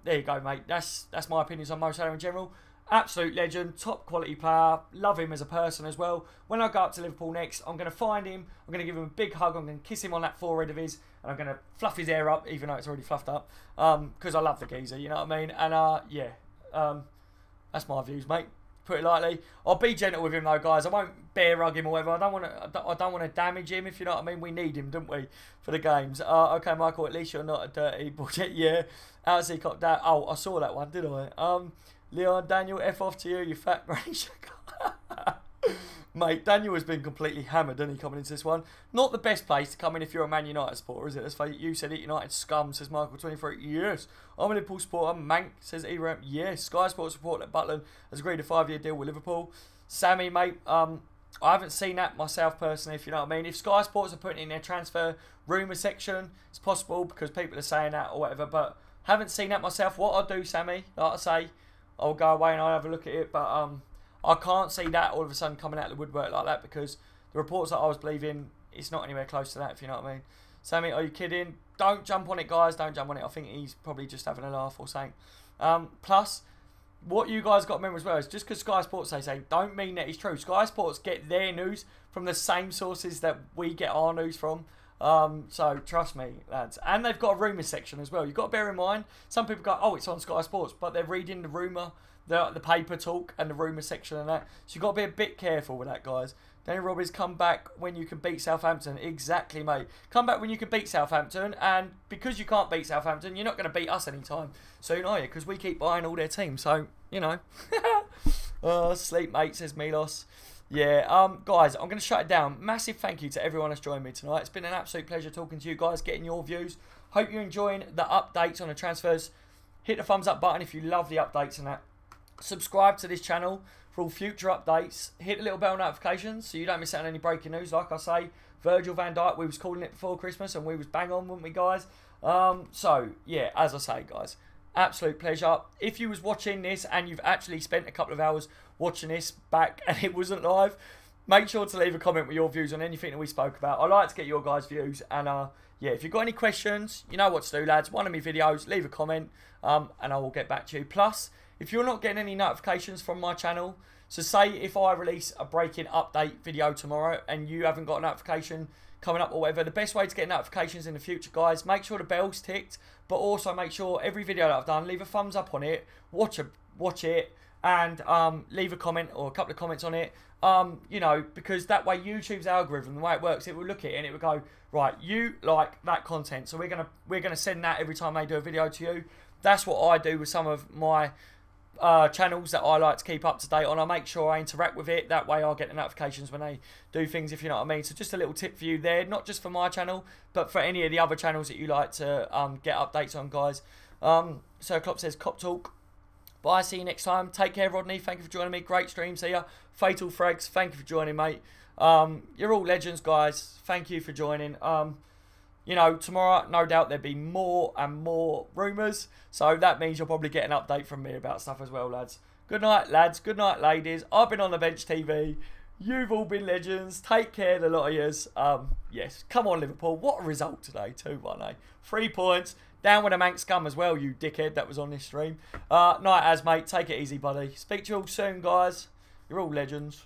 there you go, mate. That's my opinions on Mo Salah in general. Absolute legend, top quality player. Love him as a person as well. When I go up to Liverpool next, I'm going to find him. I'm going to give him a big hug. I'm going to kiss him on that forehead of his, and I'm going to fluff his hair up, even though it's already fluffed up, because I love the geezer. You know what I mean? And yeah, that's my views, mate. Put it lightly. I'll be gentle with him though, guys. I won't bear hug him or whatever. I don't want to damage him, if you know what I mean. We need him, don't we, for the games? Okay, Michael. At least you're not a dirty bullshit. Yeah. Outseed cop that. Oh, I saw that one, did I? Leon, Daniel, F off to you, you fat ranger. Mate, Daniel has been completely hammered, hasn't he, coming into this one? Not the best place to come in if you're a Man United supporter, is it? Let's face it, you said it, United scum, says Michael23. Yes. I'm a Liverpool supporter. Mank, says Eram. Yes. Sky Sports report that Butland has agreed a 5-year deal with Liverpool. Sammy, mate, I haven't seen that myself personally, if you know what I mean. If Sky Sports are putting in their transfer rumour section, it's possible because people are saying that or whatever, but haven't seen that myself. What I'll do, Sammy, like I say, I'll go away and I'll have a look at it, but I can't see that all of a sudden coming out of the woodwork like that, because the reports that I was believing, it's not anywhere close to that, if you know what I mean. Sammy, are you kidding? Don't jump on it, guys. Don't jump on it. I think he's probably just having a laugh or something. Plus, what you guys got to remember as well is just because Sky Sports say don't mean that it's true. Sky Sports get their news from the same sources that we get our news from. So trust me, lads. And they've got a rumour section as well. You've got to bear in mind, some people go, oh, it's on Sky Sports, but they're reading the rumour, the paper talk and the rumour section and that. So you've got to be a bit careful with that, guys. Danny Robbins, come back when you can beat Southampton. Exactly, mate. Come back when you can beat Southampton, and because you can't beat Southampton, you're not going to beat us anytime soon, are you? Because we keep buying all their teams, so, you know. Sleep, mate, says Milos. Yeah, guys, I'm going to shut it down. Massive thank you to everyone that's joined me tonight. It's been an absolute pleasure talking to you guys, getting your views. Hope you're enjoying the updates on the transfers. Hit the thumbs up button if you love the updates and that. Subscribe to this channel for all future updates. Hit the little bell notifications so you don't miss out on any breaking news. Like I say, Virgil van Dijk, we was calling it before Christmas and we was bang on, weren't we, guys? So, yeah, as I say, guys, absolute pleasure. If you was watching this and you've actually spent a couple of hours watching this back and it wasn't live, make sure to leave a comment with your views on anything that we spoke about. I like to get your guys' views, and yeah, if you've got any questions, you know what to do, lads. One of my videos, leave a comment, and I will get back to you. Plus, if you're not getting any notifications from my channel, so say if I release a breaking update video tomorrow and you haven't got a notification coming up or whatever, the best way to get notifications in the future, guys, make sure the bell's ticked, but also make sure every video that I've done, leave a thumbs up on it, watch it, and leave a comment or a couple of comments on it. You know, because that way YouTube's algorithm, the way it works, it will look at it and it will go, right, you like that content, so we're gonna send that every time they do a video to you. That's what I do with some of my channels that I like to keep up to date on. I make sure I interact with it, that way I'll get the notifications when they do things, if you know what I mean. So just a little tip for you there, not just for my channel, but for any of the other channels that you like to get updates on, guys. So Klopp says, Cop Talk. Bye, see you next time. Take care, Rodney. Thank you for joining me. Great streams here. Fatal Frags, thank you for joining, mate. You're all legends, guys. Thank you for joining. You know, tomorrow, no doubt, there'll be more and more rumours. So that means you'll probably get an update from me about stuff as well, lads. Good night, lads. Good night, ladies. I've been on the bench TV. You've all been legends. Take care, the lot of yous. Yes, come on, Liverpool. What a result today. 2-1, eh? 3 points. Down with a Manx scum as well, you dickhead that was on this stream. Night as, mate. Take it easy, buddy. Speak to you all soon, guys. You're all legends.